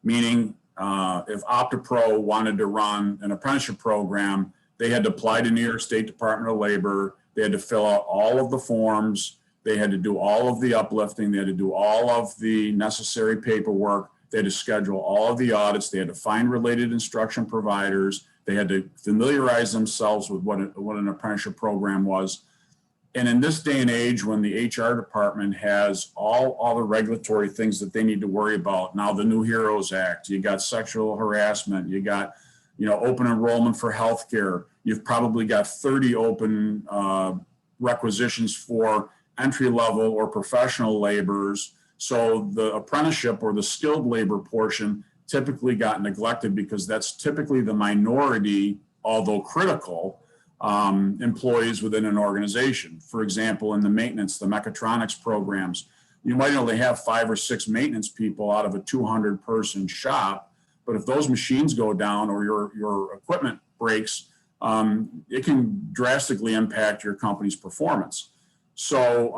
meaning if OptiPro wanted to run an apprenticeship program, they had to apply to New York State Department of Labor. They had to fill out all of the forms. They had to do all of the uplifting. They had to do all of the necessary paperwork. They had to schedule all of the audits. They had to find related instruction providers. They They had to familiarize themselves with what an apprenticeship program was. And in this day and age, when the HR department has all the regulatory things that they need to worry about, now the new HEROES Act, you got sexual harassment, you got, open enrollment for healthcare. You've probably got 30 open requisitions for entry level or professional laborers. So the apprenticeship or the skilled labor portion typically got neglected because that's typically the minority, although critical, employees within an organization. For example, in the maintenance, the mechatronics programs, you might only have 5 or 6 maintenance people out of a 200-person shop. But if those machines go down or your equipment breaks, it can drastically impact your company's performance. So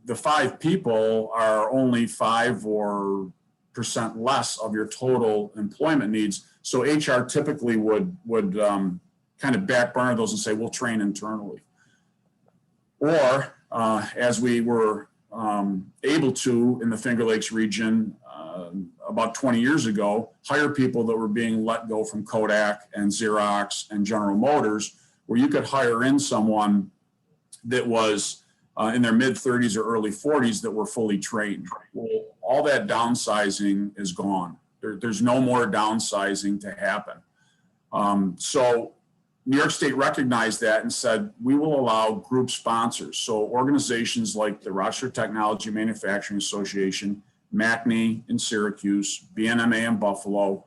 the 5 people are only 5% less of your total employment needs. So HR typically would kind of back burner those and say, we'll train internally. Or as we were able to in the Finger Lakes region about 20 years ago, hire people that were being let go from Kodak and Xerox and General Motors, where you could hire in someone that was in their mid 30s or early 40s that were fully trained. Well, all that downsizing is gone. There's no more downsizing to happen. So New York State recognized that and said, we will allow group sponsors. So organizations like the Rochester Technology Manufacturing Association, MACNY in Syracuse, BNMA in Buffalo,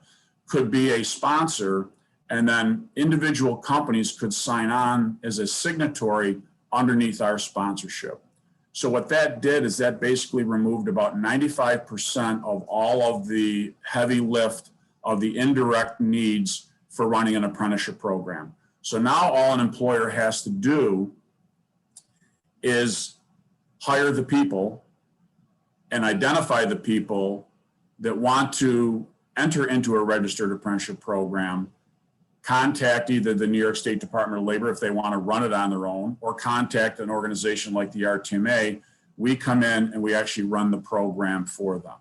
could be a sponsor, and then individual companies could sign on as a signatory underneath our sponsorship. So what that did is that basically removed about 95% of all of the heavy lift of the indirect needs for running an apprenticeship program. So now all an employer has to do is hire the people and identify the people that want to enter into a registered apprenticeship program, contact either the New York State Department of Labor if they want to run it on their own, or contact an organization like the RTMA. We come in and we actually run the program for them.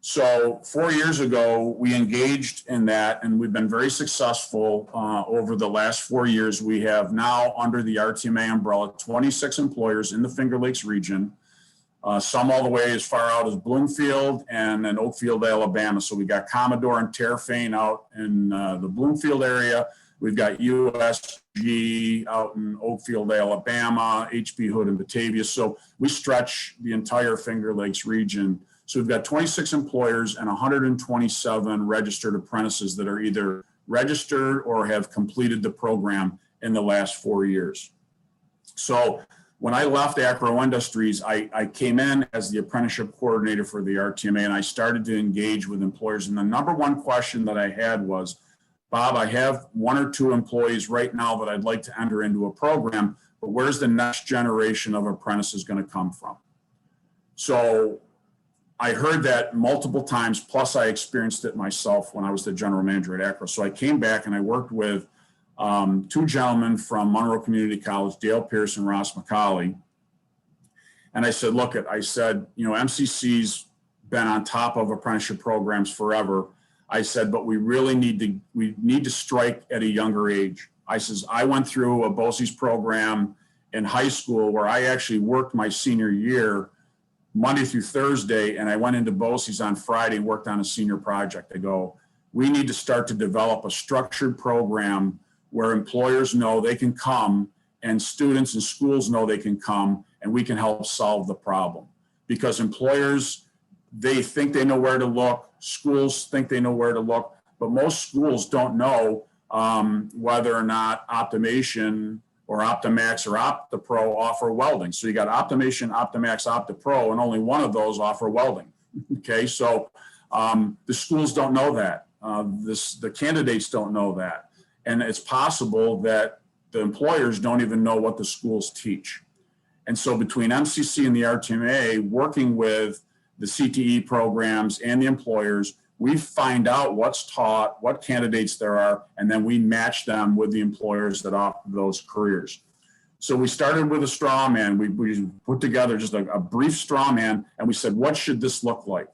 So 4 years ago, we engaged in that, and we've been very successful over the last 4 years. We have now, under the RTMA umbrella, 26 employers in the Finger Lakes region, some all the way as far out as Bloomfield and then Oakfield, Alabama. So we got Commodore and Terrafane out in the Bloomfield area. We've got USG out in Oakfield, Alabama, HP Hood and Batavia. So we stretch the entire Finger Lakes region. So we've got 26 employers and 127 registered apprentices that are either registered or have completed the program in the last 4 years. So when I left Acro Industries, I came in as the apprenticeship coordinator for the RTMA, and I started to engage with employers. And the number one question that I had was, Bob, I have 1 or 2 employees right now that I'd like to enter into a program, but where's the next generation of apprentices going to come from? So I heard that multiple times, plus I experienced it myself when I was the general manager at Acro. So I came back and I worked with 2 gentlemen from Monroe Community College, Dale Pierce and Ross McCauley. And I said, look, MCC's been on top of apprenticeship programs forever. I said, but we really need to strike at a younger age. I says, I went through a BOCES program in high school where I actually worked my senior year Monday through Thursday, and I went into BOCES on Friday, worked on a senior project. I go, we need to start to develop a structured program where employers know they can come and students and schools know they can come, and we can help solve the problem. Because employers, they think they know where to look, schools think they know where to look, but most schools don't know whether or not Optimation or Optimax or OptiPro offer welding. So you got Optimation, Optimax, OptiPro, and only one of those offer welding. Okay, so the schools don't know that. The candidates don't know that. And it's possible that the employers don't even know what the schools teach. And so between MCC and the RTMA, working with the CTE programs and the employers, we find out what's taught, what candidates there are, and then we match them with the employers that offer those careers. So we started with a straw man. We put together just a brief straw man, and we said, what should this look like?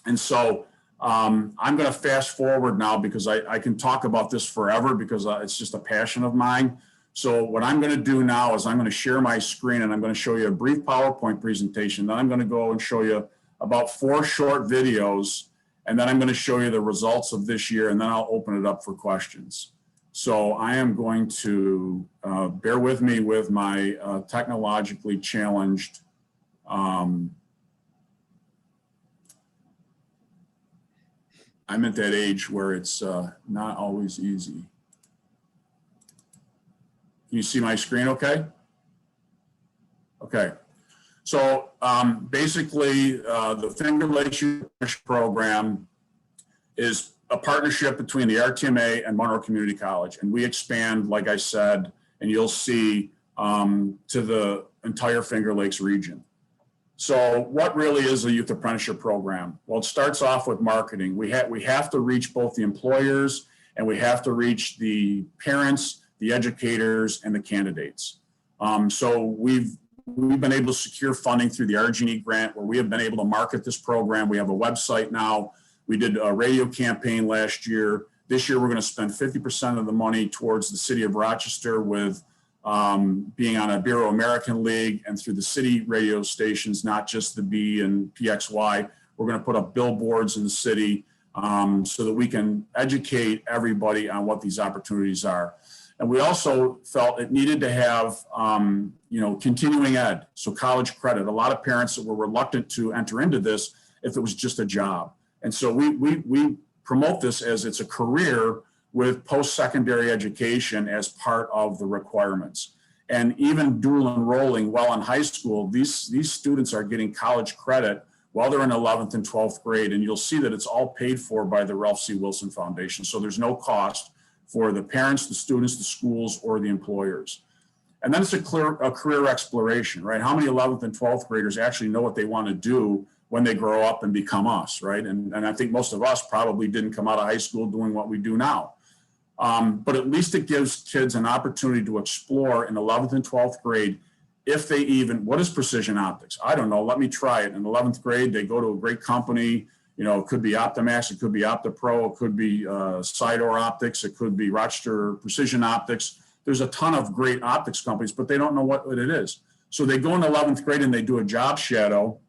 And so I'm going to fast forward now because I can talk about this forever because it's just a passion of mine. So what I'm going to do now is I'm going to share my screen and I'm going to show you a brief PowerPoint presentation. Then I'm going to go and show you about 4 short videos. And then I'm going to show you the results of this year, and then I'll open it up for questions. So I am going to bear with me with my technologically challenged I'm at that age where it's not always easy. Can you see my screen okay? Okay. So basically, the Finger Lakes Youth Program is a partnership between the RTMA and Monroe Community College. And we expand, like I said, and you'll see to the entire Finger Lakes region. So what really is a youth apprenticeship program? Well, it starts off with marketing. We have to reach both the employers and we have to reach the parents, the educators, and the candidates. So we've been able to secure funding through the RG&E grant where we have been able to market this program. We have a website now. We did a radio campaign last year. This year, we're going to spend 50% of the money towards the city of Rochester with being on a Bureau American League and through the city radio stations, not just the B and PXY. We're going to put up billboards in the city so that we can educate everybody on what these opportunities are. And we also felt it needed to have, continuing ed, so college credit. A lot of parents that were reluctant to enter into this if it was just a job. And so we promote this as it's a career with post-secondary education as part of the requirements. And even dual enrolling while in high school, these students are getting college credit while they're in 11th and 12th grade. And you'll see that it's all paid for by the Ralph C. Wilson Foundation. So there's no cost for the parents, the students, the schools, or the employers. And then it's a career exploration, right? How many 11th and 12th graders actually know what they want to do when they grow up and become us, right? And I think most of us probably didn't come out of high school doing what we do now. But at least it gives kids an opportunity to explore in 11th and 12th grade if they even, what is precision optics? I don't know, let me try it. In 11th grade, they go to a great company, it could be Optimax, it could be OptiPro, it could be Sidor Optics, it could be Rochester Precision Optics. There's a ton of great optics companies, but they don't know what it is. So they go in 11th grade and they do a job shadow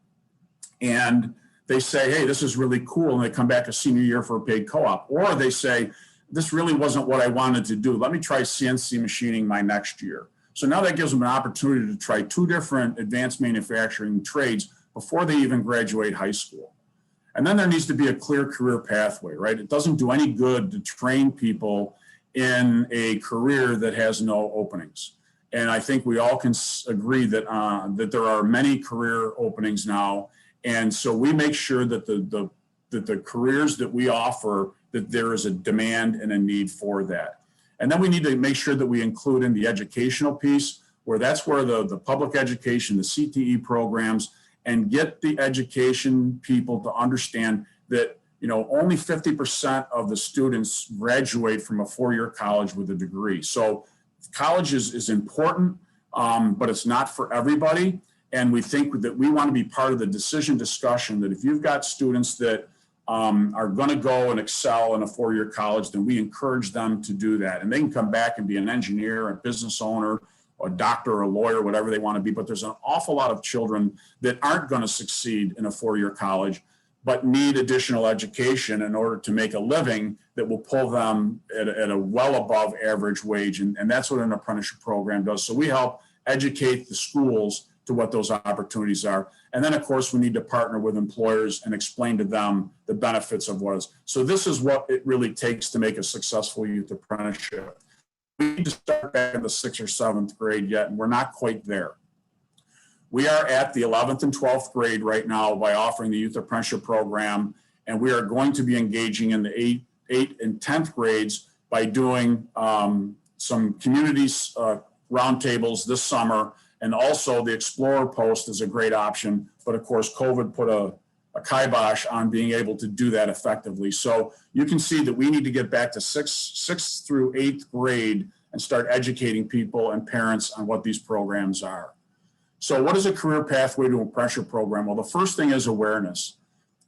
and they say, hey, this is really cool. And they come back a senior year for a paid co-op. Or they say, this really wasn't what I wanted to do. Let me try CNC machining my next year. So now that gives them an opportunity to try 2 different advanced manufacturing trades before they even graduate high school. And then there needs to be a clear career pathway, right? It doesn't do any good to train people in a career that has no openings. And I think we all can agree that, that there are many career openings now. And so we make sure that the careers that we offer, that there is a demand and a need for that. And then we need to make sure that we include in the educational piece, where that's where the public education, the CTE programs, and get the education people to understand that only 50% of the students graduate from a 4-year college with a degree. So college is important, but it's not for everybody. And we think that we want to be part of the decision discussion that if you've got students that are going to go and excel in a 4-year college, then we encourage them to do that. And they can come back and be an engineer, a business owner, a doctor, or a lawyer, whatever they want to be. But there's an awful lot of children that aren't going to succeed in a 4-year college, but need additional education in order to make a living that will pull them at a well above average wage. And that's what an apprenticeship program does. So we help educate the schools to what those opportunities are. And then, of course, we need to partner with employers and explain to them the benefits of what is. So this is what it really takes to make a successful youth apprenticeship. We need to start back in the 6th or 7th grade yet, and we're not quite there. We are at the 11th and 12th grade right now by offering the youth apprenticeship program, and we are going to be engaging in the 8th and 10th grades by doing some communities roundtables this summer. And also the Explorer Post is a great option, but of course COVID put a kibosh on being able to do that effectively. So you can see that we need to get back to 6th through 8th grade and start educating people and parents on what these programs are. So what is a career pathway to an apprenticeship program? Well, the first thing is awareness.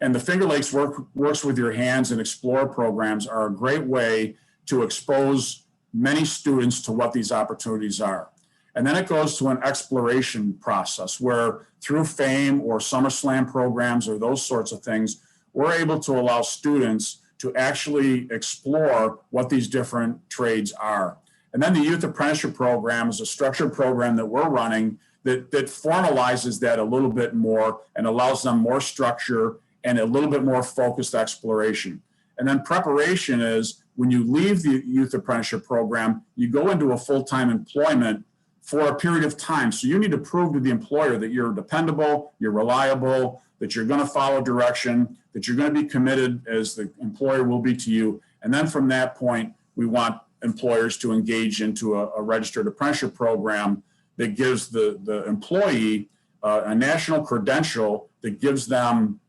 And the Finger Lakes Works with Your Hands and Explore programs are a great way to expose many students to what these opportunities are. And then it goes to an exploration process where through FAME or SummerSlam programs or those sorts of things, we're able to allow students to actually explore what these different trades are. And then the Youth Apprenticeship Program is a structured program that we're running that formalizes that a little bit more and allows them more structure and a little bit more focused exploration. And then preparation is when you leave the Youth Apprenticeship Program, you go into a full-time employment for a period of time. So you need to prove to the employer that you're dependable, you're reliable, that you're going to follow direction, that you're going to be committed as the employer will be to you. And then from that point, we want employers to engage into a registered apprenticeship program that gives the employee a national credential that gives them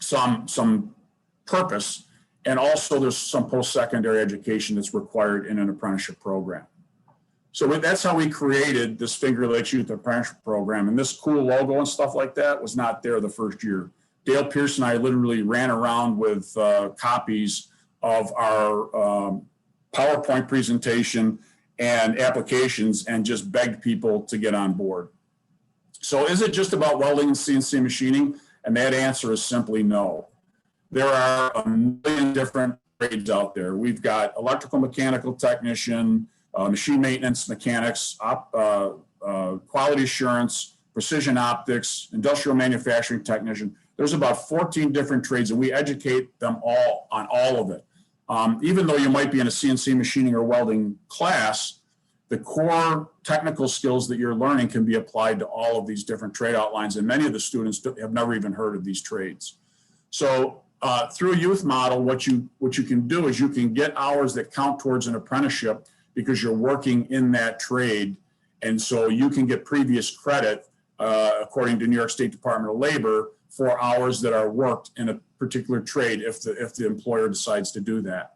some purpose. And also there's some post-secondary education that's required in an apprenticeship program. So that's how we created this Finger Lakes Youth Apprenticeship Program. And this cool logo and stuff like that was not there the first year. Dale Pierce and I literally ran around with copies of our PowerPoint presentation and applications and just begged people to get on board. So is it just about welding and CNC machining? And that answer is simply no. There are a million different trades out there. We've got electrical mechanical technician, machine maintenance mechanics, quality assurance, precision optics, industrial manufacturing technician. There's about 14 different trades and we educate them all on all of it. Even though you might be in a CNC machining or welding class, the core technical skills that you're learning can be applied to all of these different trade outlines. And many of the students have never even heard of these trades. So through a youth model, what you can do is you can get hours that count towards an apprenticeship because you're working in that trade. And so you can get previous credit, according to New York State Department of Labor, for hours that are worked in a particular trade if the employer decides to do that.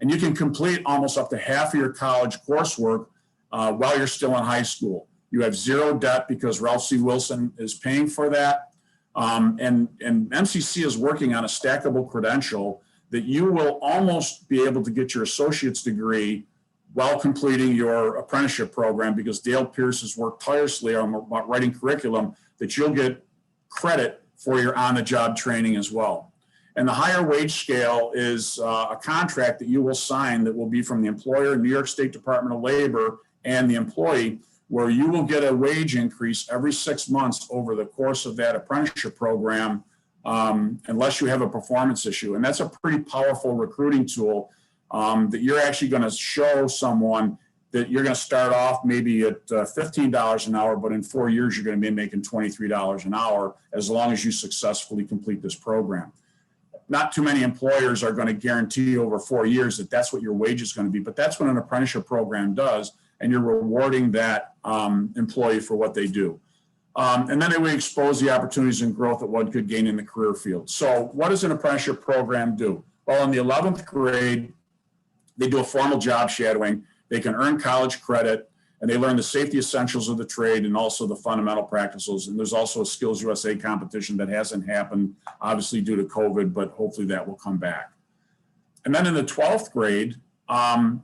And you can complete almost up to half of your college coursework while you're still in high school. You have zero debt because Ralph C. Wilson is paying for that. And MCC is working on a stackable credential that you will almost be able to get your associate's degree while completing your apprenticeship program because Dale Pierce has worked tirelessly on writing curriculum that you'll get credit for your on-the-job training as well. And the higher wage scale is a contract that you will sign that will be from the employer, New York State Department of Labor, and the employee, where you will get a wage increase every 6 months over the course of that apprenticeship program, unless you have a performance issue. And that's a pretty powerful recruiting tool that you're actually going to show someone that you're going to start off maybe at $15 an hour, but in 4 years, you're going to be making $23 an hour as long as you successfully complete this program. Not too many employers are going to guarantee over 4 years that that's what your wage is going to be, but that's what an apprenticeship program does, and you're rewarding that employee for what they do. And then we expose the opportunities and growth that one could gain in the career field. So what does an apprenticeship program do? Well, in the 11th grade, they do a formal job shadowing. They can earn college credit, and they learn the safety essentials of the trade and also the fundamental practicals. And there's also a Skills USA competition that hasn't happened, obviously due to COVID, but hopefully that will come back. And then in the 12th grade,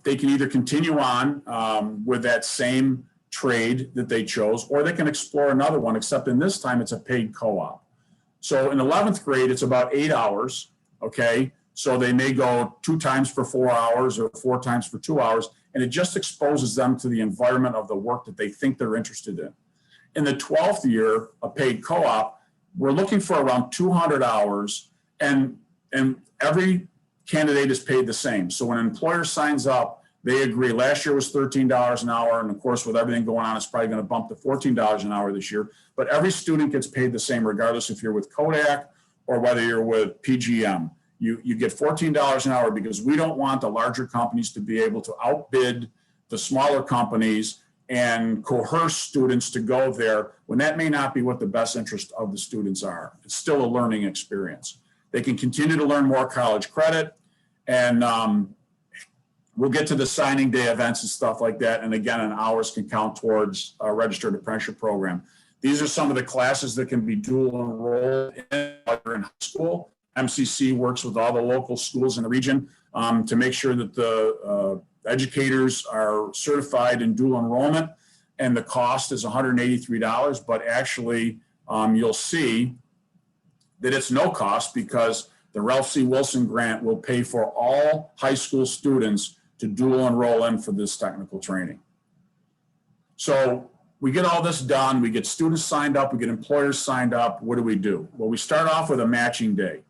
they can either continue on with that same trade that they chose, or they can explore another one, except in this time it's a paid co-op. So in 11th grade, it's about 8 hours, okay? So they may go 2 times for 4 hours or 4 times for 2 hours, and it just exposes them to the environment of the work that they think they're interested in. In the 12th year, a paid co-op, we're looking for around 200 hours, and every candidate is paid the same. So when an employer signs up, they agree. Last year was $13 an hour, and of course, with everything going on, it's probably going to bump to $14 an hour this year. But every student gets paid the same, regardless if you're with Kodak or whether you're with PGM. You get $14 an hour because we don't want the larger companies to be able to outbid the smaller companies and coerce students to go there when that may not be what the best interest of the students are. It's still a learning experience. They can continue to learn more college credit, and we'll get to the signing day events and stuff like that. And again, an hours can count towards a registered apprenticeship program. These are some of the classes that can be dual enrolled in high school. MCC works with all the local schools in the region to make sure that the educators are certified in dual enrollment, and the cost is $183, but actually you'll see that it's no cost because the Ralph C. Wilson grant will pay for all high school students to dual enroll in for this technical training. So we get all this done, we get students signed up, we get employers signed up. What do? Well, we start off with a matching day.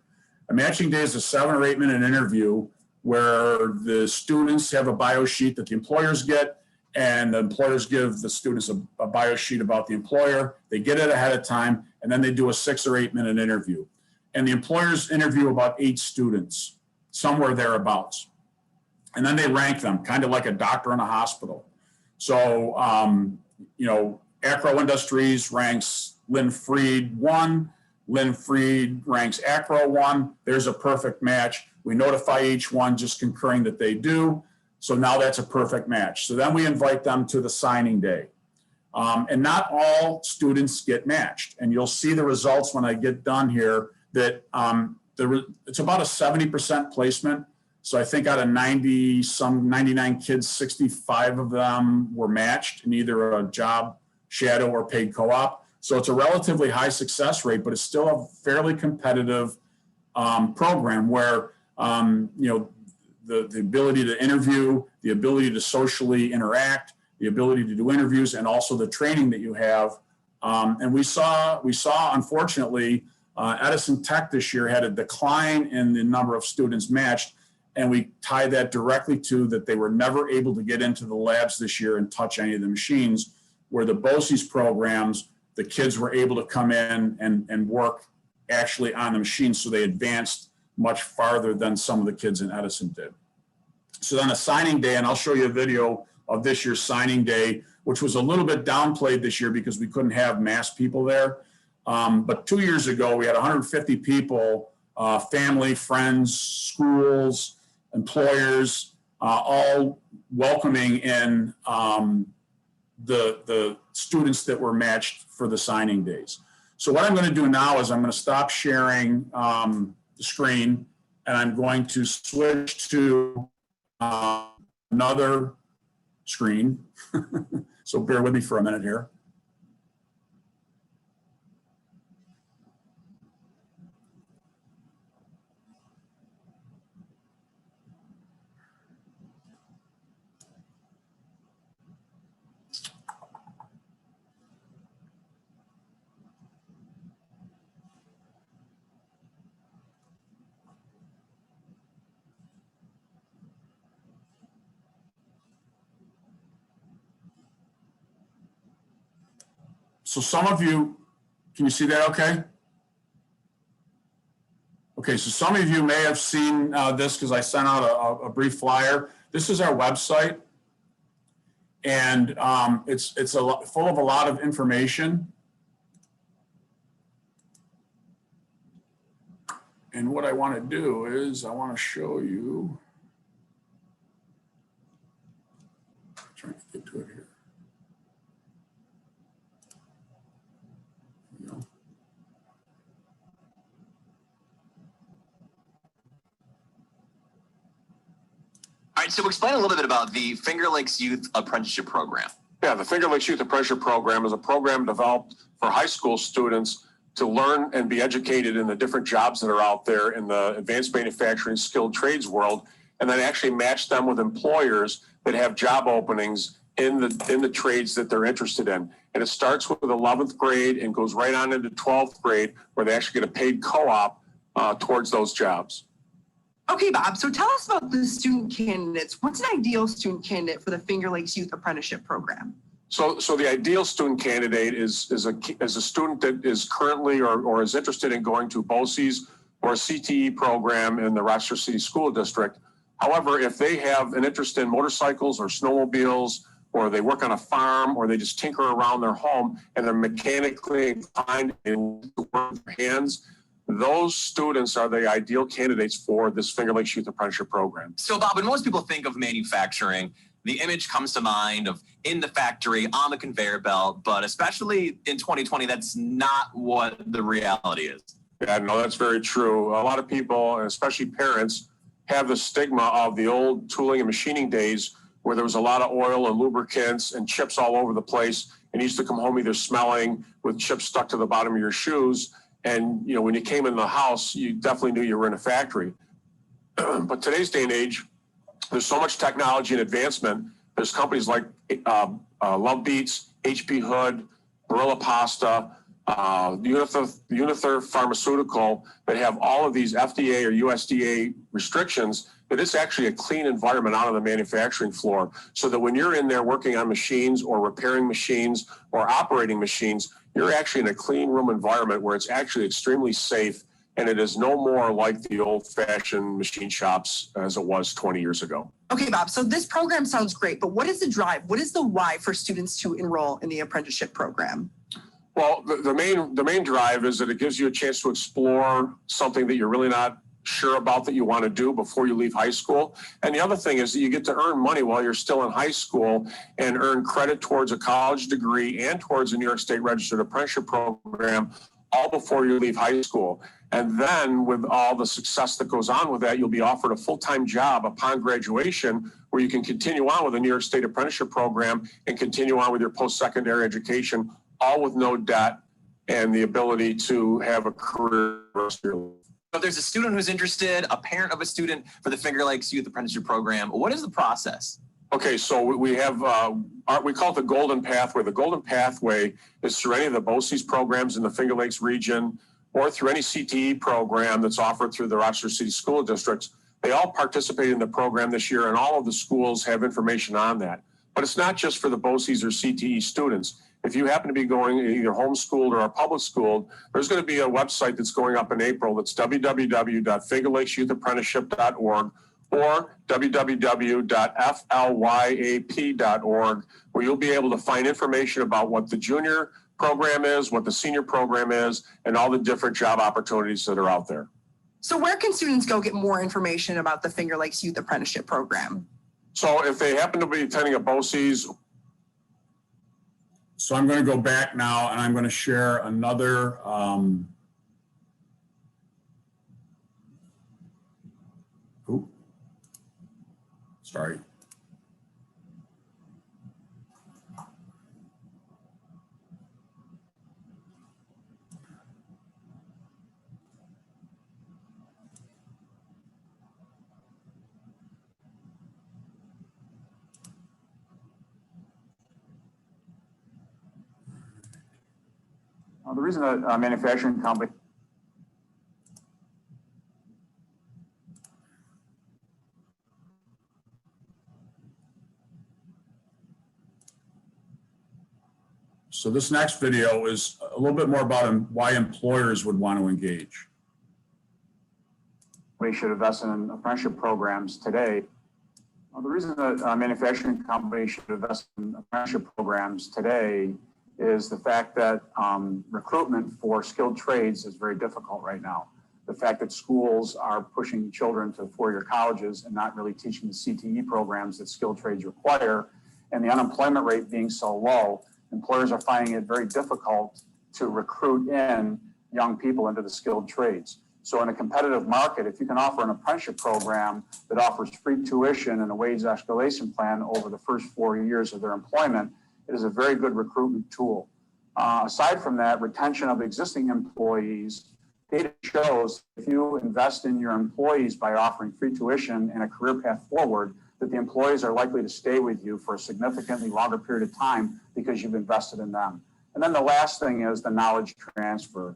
A matching day is a 7 or 8 minute interview where the students have a bio sheet that the employers get, and the employers give the students a bio sheet about the employer. They get it ahead of time, and then they do a 6 or 8 minute interview. And the employers interview about 8 students, somewhere thereabouts. And then they rank them, kind of like a doctor in a hospital. So, you know, Acro Industries ranks Lynn Freid 1. Lynn Freid ranks Acro 1. There's a perfect match. We notify each one just concurring that they do. So now that's a perfect match. So then we invite them to the signing day. And not all students get matched. And you'll see the results when I get done here that it's about a 70% placement. So I think out of 99 kids, 65 of them were matched in either a job shadow or paid co-op. So it's a relatively high success rate, but it's still a fairly competitive program where, you know, the ability to interview, the ability to socially interact, the ability to do interviews, and also the training that you have. And we saw, unfortunately, Edison Tech this year had a decline in the number of students matched. And we tie that directly to that they were never able to get into the labs this year and touch any of the machines, where the BOCES programs, the kids were able to come in and work actually on the machines. So they advanced much farther than some of the kids in Edison did. So then a signing day, and I'll show you a video of this year's signing day, which was a little bit downplayed this year because we couldn't have mass people there. But 2 years ago, we had 150 people, family, friends, schools, employers, all welcoming in the students that were matched for the signing days. So what I'm going to do now is I'm going to stop sharing the screen, and I'm going to switch to another screen. So bear with me for a minute here. So some of you, can you see that okay? Okay, so some of you may have seen this because I sent out a brief flyer. This is our website, and it's full of a lot of information. And what I want to do is I want to show you, I'm trying to get to it here. All right, so explain a little bit about the Finger Lakes Youth Apprenticeship Program. Yeah, the Finger Lakes Youth Apprenticeship Program is a program developed for high school students to learn and be educated in the different jobs that are out there in the advanced manufacturing skilled trades world, and then actually match them with employers that have job openings in the trades that they're interested in. And it starts with 11th grade and goes right on into 12th grade, where they actually get a paid co-op towards those jobs. Okay, Bob, so tell us about the student candidates. What's an ideal student candidate for the Finger Lakes Youth Apprenticeship Program? So the ideal student candidate is a student that is currently or is interested in going to BOCES or a CTE program in the Rochester City School District. However, if they have an interest in motorcycles or snowmobiles, or they work on a farm, or they just tinker around their home and they're mechanically inclined and work with their hands, those students are the ideal candidates for this Finger Lakes Youth Apprenticeship Program. So, Bob, when most people think of manufacturing, the image comes to mind of in the factory, on the conveyor belt, but especially in 2020, that's not what the reality is. Yeah, no, that's very true. A lot of people, and especially parents, have the stigma of the old tooling and machining days where there was a lot of oil and lubricants and chips all over the place. And you used to come home either smelling with chips stuck to the bottom of your shoes. And, you know, when you came in the house, you definitely knew you were in a factory. But today's day and age, there's so much technology and advancement. There's companies like Love Beats, HP Hood, Barilla Pasta, Unither Pharmaceutical that have all of these FDA or USDA restrictions, that it's actually a clean environment out on the manufacturing floor. So that when you're in there working on machines or repairing machines or operating machines, you're actually in a clean room environment where it's actually extremely safe. And it is no more like the old-fashioned machine shops as it was 20 years ago. Okay, Bob, so this program sounds great, but what is the drive? What is the why for students to enroll in the apprenticeship program? Well, the main drive is that it gives you a chance to explore something that you're really not sure about that you want to do before you leave high school. And the other thing is that you get to earn money while you're still in high school and earn credit towards a college degree and towards a New York State Registered Apprenticeship Program all before you leave high school. And then with all the success that goes on with that, you'll be offered a full-time job upon graduation where you can continue on with the New York State Apprenticeship Program and continue on with your post-secondary education, all with no debt and the ability to have a career. So there's a student who's interested, a parent of a student for the Finger Lakes Youth Apprenticeship Program. What is the process? Okay, so we have, we call it the Golden Pathway. The Golden Pathway is through any of the BOCES programs in the Finger Lakes region or through any CTE program that's offered through the Rochester City School Districts. They all participate in the program this year, and all of the schools have information on that. But it's not just for the BOCES or CTE students. If you happen to be going either homeschooled or public schooled, there's going to be a website that's going up in April. That's www.fingerlakesyouth.apprenticeship.org or www.flyap.org, where you'll be able to find information about what the junior program is, what the senior program is, and all the different job opportunities that are out there. So where can students go get more information about the Finger Lakes Youth Apprenticeship Program? So if they happen to be attending a BOCES. So I'm going to go back now and I'm going to share another sorry. The reason that a manufacturing company So this next video is a little bit more about why employers would want to engage. we should invest in apprenticeship programs today. The reason that a manufacturing company should invest in apprenticeship programs today is the fact that recruitment for skilled trades is very difficult right now. The fact that schools are pushing children to four-year colleges and not really teaching the CTE programs that skilled trades require, and the unemployment rate being so low, employers are finding it very difficult to recruit in young people into the skilled trades. So in a competitive market, if you can offer an apprenticeship program that offers free tuition and a wage escalation plan over the first 4 years of their employment, it is a very good recruitment tool. Aside from that, retention of existing employees, data shows if you invest in your employees by offering free tuition and a career path forward, that the employees are likely to stay with you for a significantly longer period of time because you've invested in them. And then the last thing is the knowledge transfer.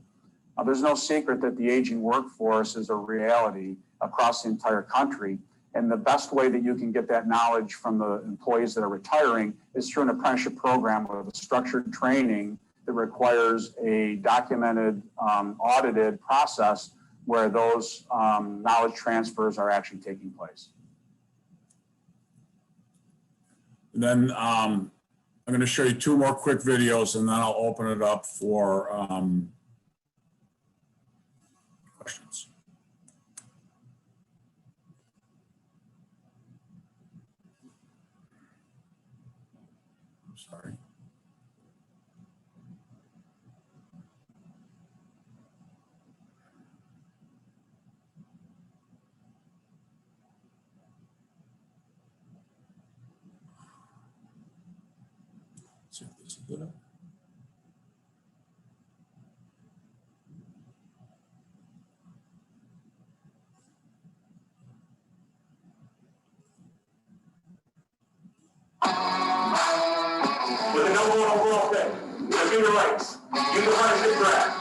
There's no secret that the aging workforce is a reality across the entire country. And the best way that you can get that knowledge from the employees that are retiring is through an apprenticeship program with a structured training that requires a documented, audited process where those knowledge transfers are actually taking place. And then I'm going to show you two more quick videos and then I'll open it up for questions. Sorry. See if this will do it. With the number one overall pick, the finger lights, Youth Apprenticeship Draft.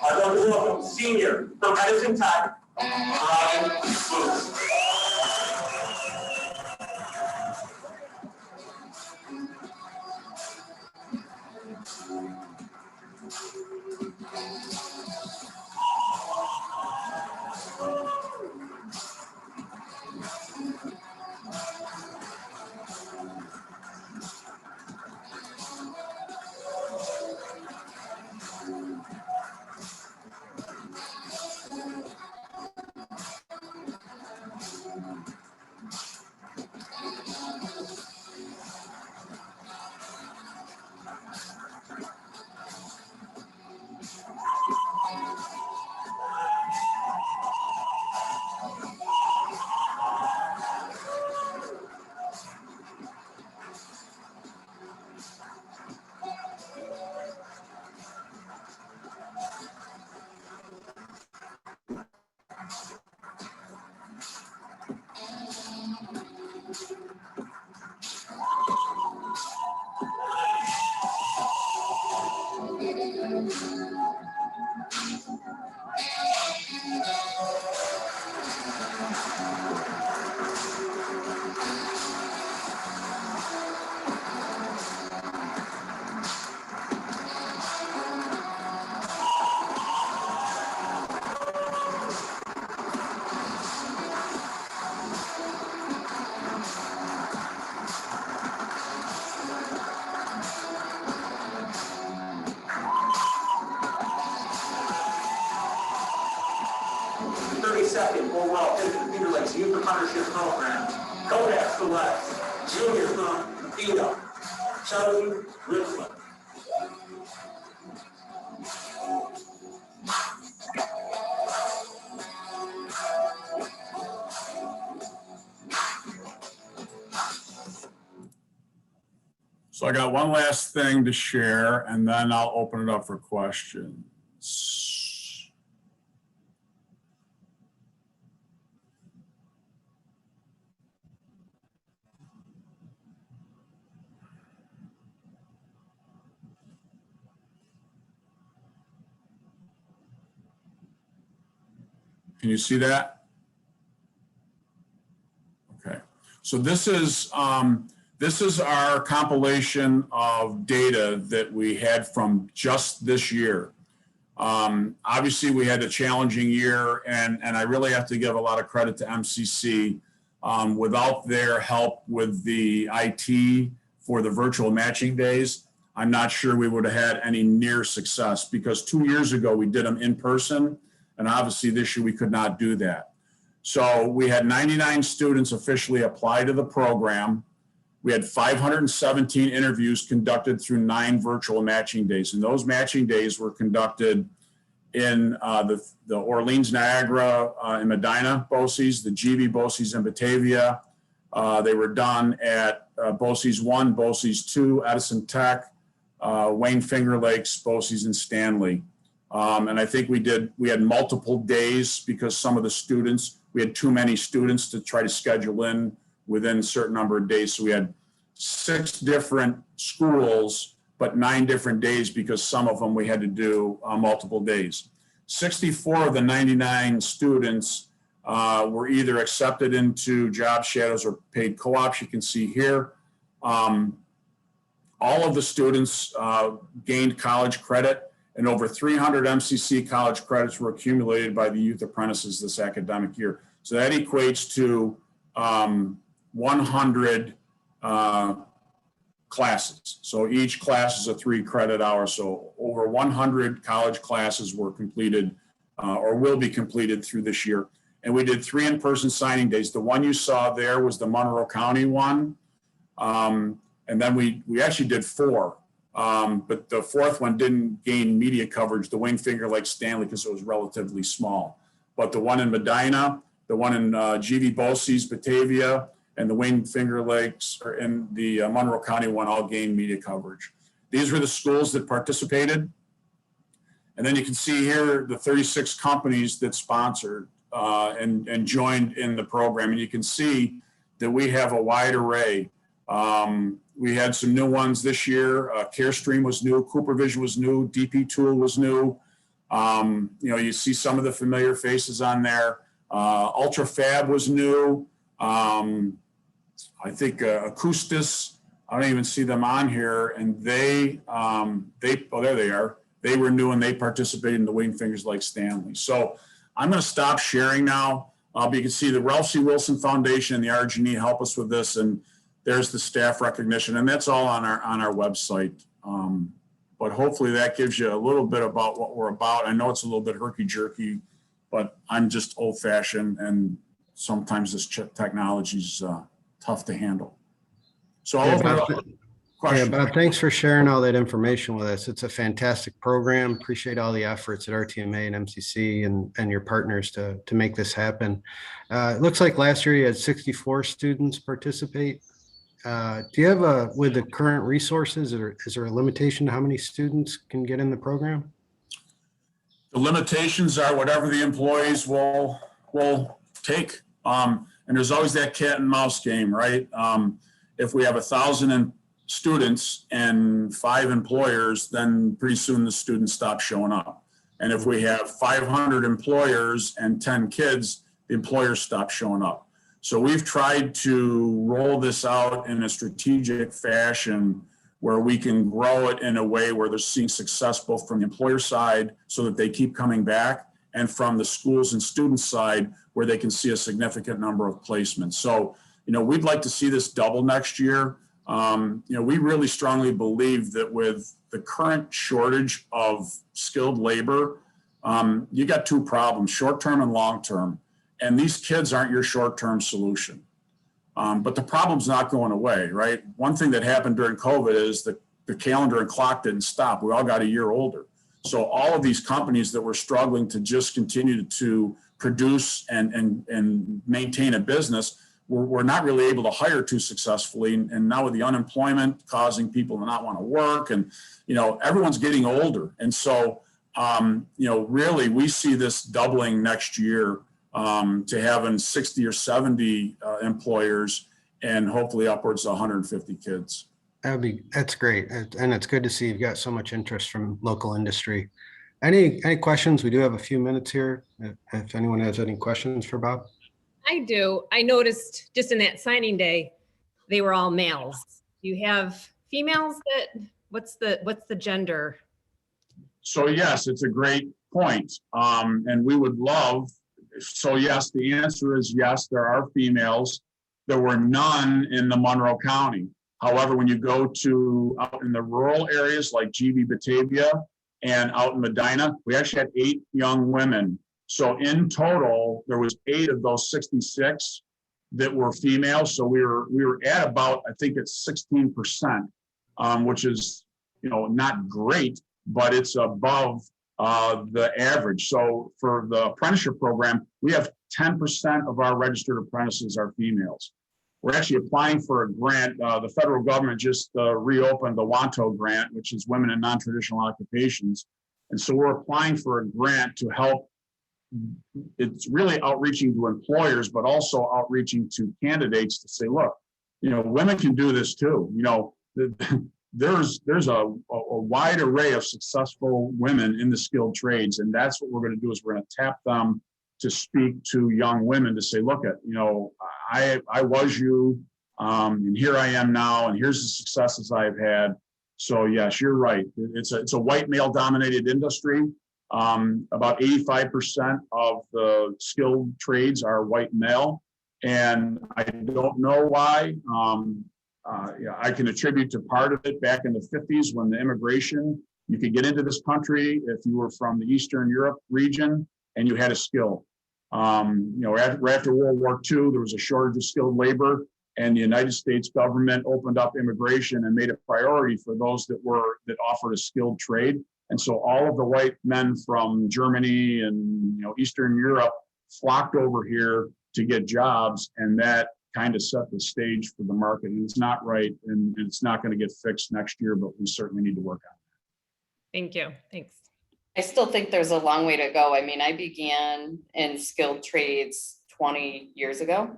I'd love to welcome senior from Edison Tech, Ryan Booth. Second overall pick of the Finger Lakes Youth Apprenticeship Program, Kodak selects junior from Theta, Charlie Richland. So I got one last thing to share, and then I'll open it up for questions. Can you see that? Okay. So this is our compilation of data that we had from just this year. Obviously, we had a challenging year, and I really have to give a lot of credit to MCC. Without their help with the IT for the virtual matching days, I'm not sure we would have had any near success, because 2 years ago we did them in person, and obviously this year we could not do that. So we had 99 students officially apply to the program. We had 517 interviews conducted through 9 virtual matching days. And those matching days were conducted in the Orleans, Niagara, and Medina BOCES, the GV BOCES in Batavia. They were done at BOCES 1, BOCES 2, Edison Tech, Wayne Finger Lakes, BOCES in Stanley. And I think we had multiple days because some of the students, we had too many students to try to schedule in within a certain number of days. So we had 6 different schools, but 9 different days because some of them we had to do multiple days. 64 of the 99 students were either accepted into job shadows or paid co-ops. You can see here. All of the students gained college credit, and over 300 MCC college credits were accumulated by the youth apprentices this academic year. So that equates to 100 classes. So each class is a 3 credit hour. So over 100 college classes were completed or will be completed through this year. And we did 3 in-person signing days. The one you saw there was the Monroe County one. And then we actually did 4. But the 4th one didn't gain media coverage, the Wayne Finger Lakes Stanley, because it was relatively small. But the one in Medina, the one in GV BOCES, Batavia, and the Wayne Finger Lakes and the Monroe County one all gained media coverage. These were the schools that participated. And then you can see here the 36 companies that sponsored and joined in the program. And you can see that we have a wide array. We had some new ones this year. CareStream was new, CooperVision was new, DP Tool was new. You see some of the familiar faces on there. UltraFab was new. I think Acoustis, I don't even see them on here, and they oh, there they are. They were new and they participated in the Wayne Fingers like Stanley. So I'm going to stop sharing now. But you can see the Ralph C. Wilson Foundation and the RG&E help us with this, and there's the staff recognition, and that's all on our website. But hopefully that gives you a little bit about what we're about. I know it's a little bit herky-jerky, but I'm just old-fashioned, and sometimes this technology is tough to handle. So I'll open it up. Yeah, Bob, thanks for sharing all that information with us. It's a fantastic program. Appreciate all the efforts at RTMA and MCC and your partners to make this happen. It looks like last year you had 64 students participate. Do you have with the current resources, is there a limitation to how many students can get in the program? The limitations are whatever the employees will take. And there's always that cat and mouse game, right? If we have 1,000 students and 5 employers, then pretty soon the students stop showing up. And if we have 500 employers and 10 kids, the employers stop showing up. So we've tried to roll this out in a strategic fashion where we can grow it in a way where they're seeing success both from the employer side so that they keep coming back, and from the schools and students side where they can see a significant number of placements. So, we'd like to see this double next year. We really strongly believe that with the current shortage of skilled labor, you got 2 problems, short-term and long-term. And these kids aren't your short-term solution. But the problem's not going away, right? One thing that happened during COVID is that the calendar and clock didn't stop. We all got a year older. So all of these companies that were struggling to just continue to produce and maintain a business were not really able to hire too successfully. And now with the unemployment causing people to not want to work, and, everyone's getting older. And so, really we see this doubling next year to having 60 or 70 employers and hopefully upwards of 150 kids. That's great. And it's good to see you've got so much interest from local industry. Any questions? We do have a few minutes here. If anyone has any questions for Bob. I do. I noticed just in that signing day, they were all males. Do you have females what's the gender? So yes, it's a great point. And we would love, so yes, the answer is yes, there are females. There were none in the Monroe County. However, when you go to out in the rural areas like GB Batavia and out in Medina, we actually had 8 young women. So in total, there was 8 of those 66 that were female. So we were at about, I think it's 16%, which is, not great, but it's above the average. So for the apprenticeship program, we have 10% of our registered apprentices are females. We're actually applying for a grant. The federal government just reopened the WANTO grant, which is Women in Non-Traditional Occupations. And so we're applying for a grant to help. It's really outreaching to employers, but also outreaching to candidates to say, look, women can do this too. There's a wide array of successful women in the skilled trades. And that's what we're going to do, is we're going to tap them to speak to young women to say, look at, I was you, and here I am now, and here's the successes I've had. So yes, you're right. It's a white male dominated industry. About 85% of the skilled trades are white male, and I don't know why. I can attribute to part of it back in the 50s when the immigration, you could get into this country if you were from the Eastern Europe region and you had a skill. After World War II, there was a shortage of skilled labor, and the United States government opened up immigration and made a priority for those that offered a skilled trade. And so all of the white men from Germany and Eastern Europe flocked over here to get jobs, and that kind of set the stage for the market, and it's not right, and it's not going to get fixed next year, but we certainly need to work on it. Thank you. Thanks. I still think there's a long way to go. I mean, I began in skilled trades 20 years ago.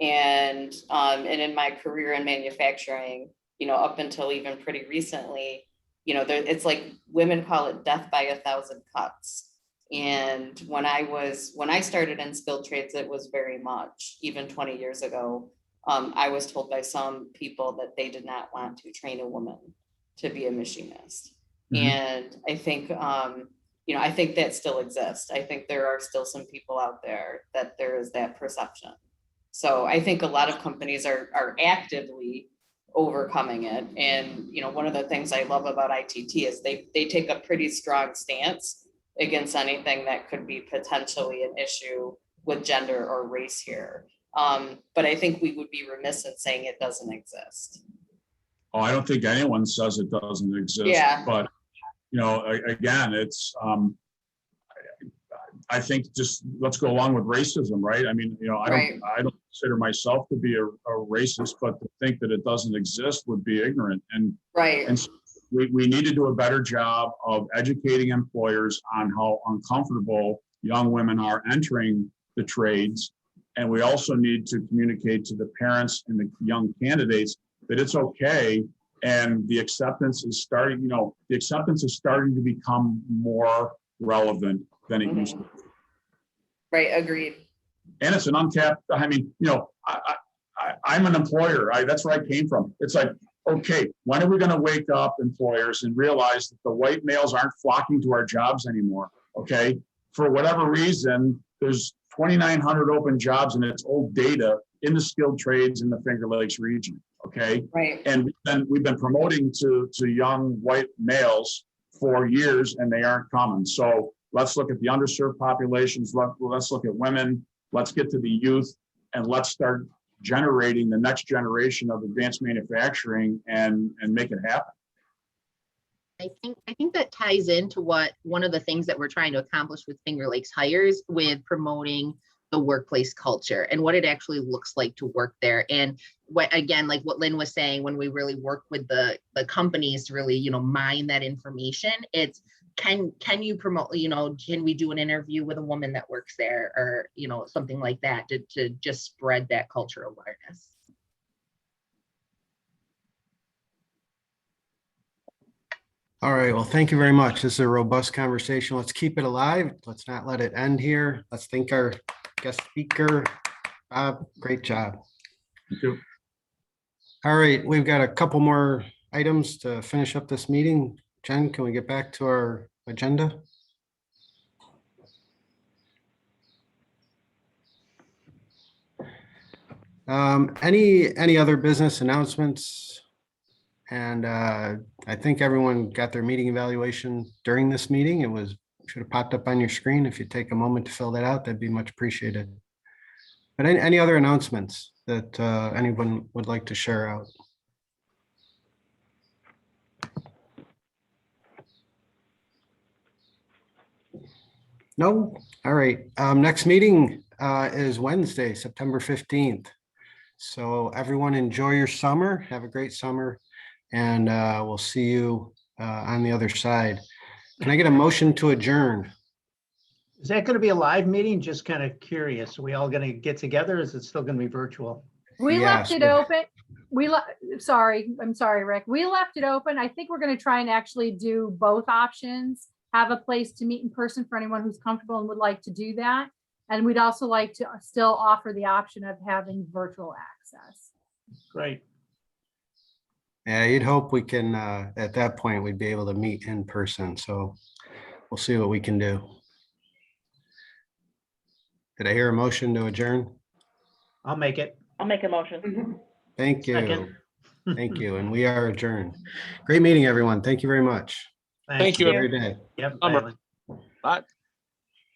And in my career in manufacturing, you know, up until even pretty recently, you know, it's like women call it death by 1,000 cuts. And when I started in skilled trades, it was very much, even 20 years ago, I was told by some people that they did not want to train a woman to be a machinist. And I think, you know, I think that still exists. I think there are still some people out there that there is that perception. So I think a lot of companies are actively overcoming it. And, you know, one of the things I love about ITT is they take a pretty strong stance against anything that could be potentially an issue with gender or race here. But I think we would be remiss in saying it doesn't exist. Oh, I don't think anyone says it doesn't exist. Yeah. But, you know, again, it's, I think just let's go along with racism, right? I mean, you know, I don't consider myself to be a racist, but to think that it doesn't exist would be ignorant. And and so we need to do a better job of educating employers on how uncomfortable young women are entering the trades. And we also need to communicate to the parents and the young candidates that it's okay. And the acceptance is starting, you know, the acceptance is starting to become more relevant than it used to be. Right, agreed. And it's an untapped, I mean, you know, I'm an employer. That's where I came from. It's like, okay, when are we going to wake up, employers, and realize that the white males aren't flocking to our jobs anymore? Okay, for whatever reason, there's 2,900 open jobs, and it's old data in the skilled trades in the Finger Lakes region. Okay, right. And we've been promoting to young white males for years, and they aren't coming. So let's look at the underserved populations. Let's look at women. Let's get to the youth, and let's start generating the next generation of advanced manufacturing and make it happen. I think that ties into what one of the things that we're trying to accomplish with Finger Lakes Hires, with promoting the workplace culture and what it actually looks like to work there. And what, again, like what Lynn was saying, when we really work with the companies to really, you know, mine that information, it's can you promote, you know, can we do an interview with a woman that works there, or, you know, something like that to just spread that cultural awareness. All right, well, thank you very much. This is a robust conversation. Let's keep it alive. Let's not let it end here. Let's thank our guest speaker. Bob, great job. Thank you. All right, we've got a couple more items to finish up this meeting. Jen, can we get back to our agenda? Any other business announcements? And I think everyone got their meeting evaluation during this meeting. It should have popped up on your screen. If you take a moment to fill that out, that'd be much appreciated. But any other announcements that anyone would like to share out? No? All right. Next meeting is Wednesday, September 15th. So everyone enjoy your summer. Have a great summer. And we'll see you on the other side. Can I get a motion to adjourn? Is that going to be a live meeting? Just kind of curious. Are we all going to get together? Or is it still going to be virtual? We left it open. I'm sorry, Rick. We left it open. I think we're going to try and actually do both options. Have a place to meet in person for anyone who's comfortable and would like to do that. And we'd also like to still offer the option of having virtual access. Great. Yeah, you'd hope we can, at that point, we'd be able to meet in person. So we'll see what we can do. Did I hear a motion to adjourn? I'll make it. I'll make a motion. Thank you. Second. Thank you. And we are adjourned. Great meeting, everyone. Thank you very much. Thank Have a great day. Yep. Bye.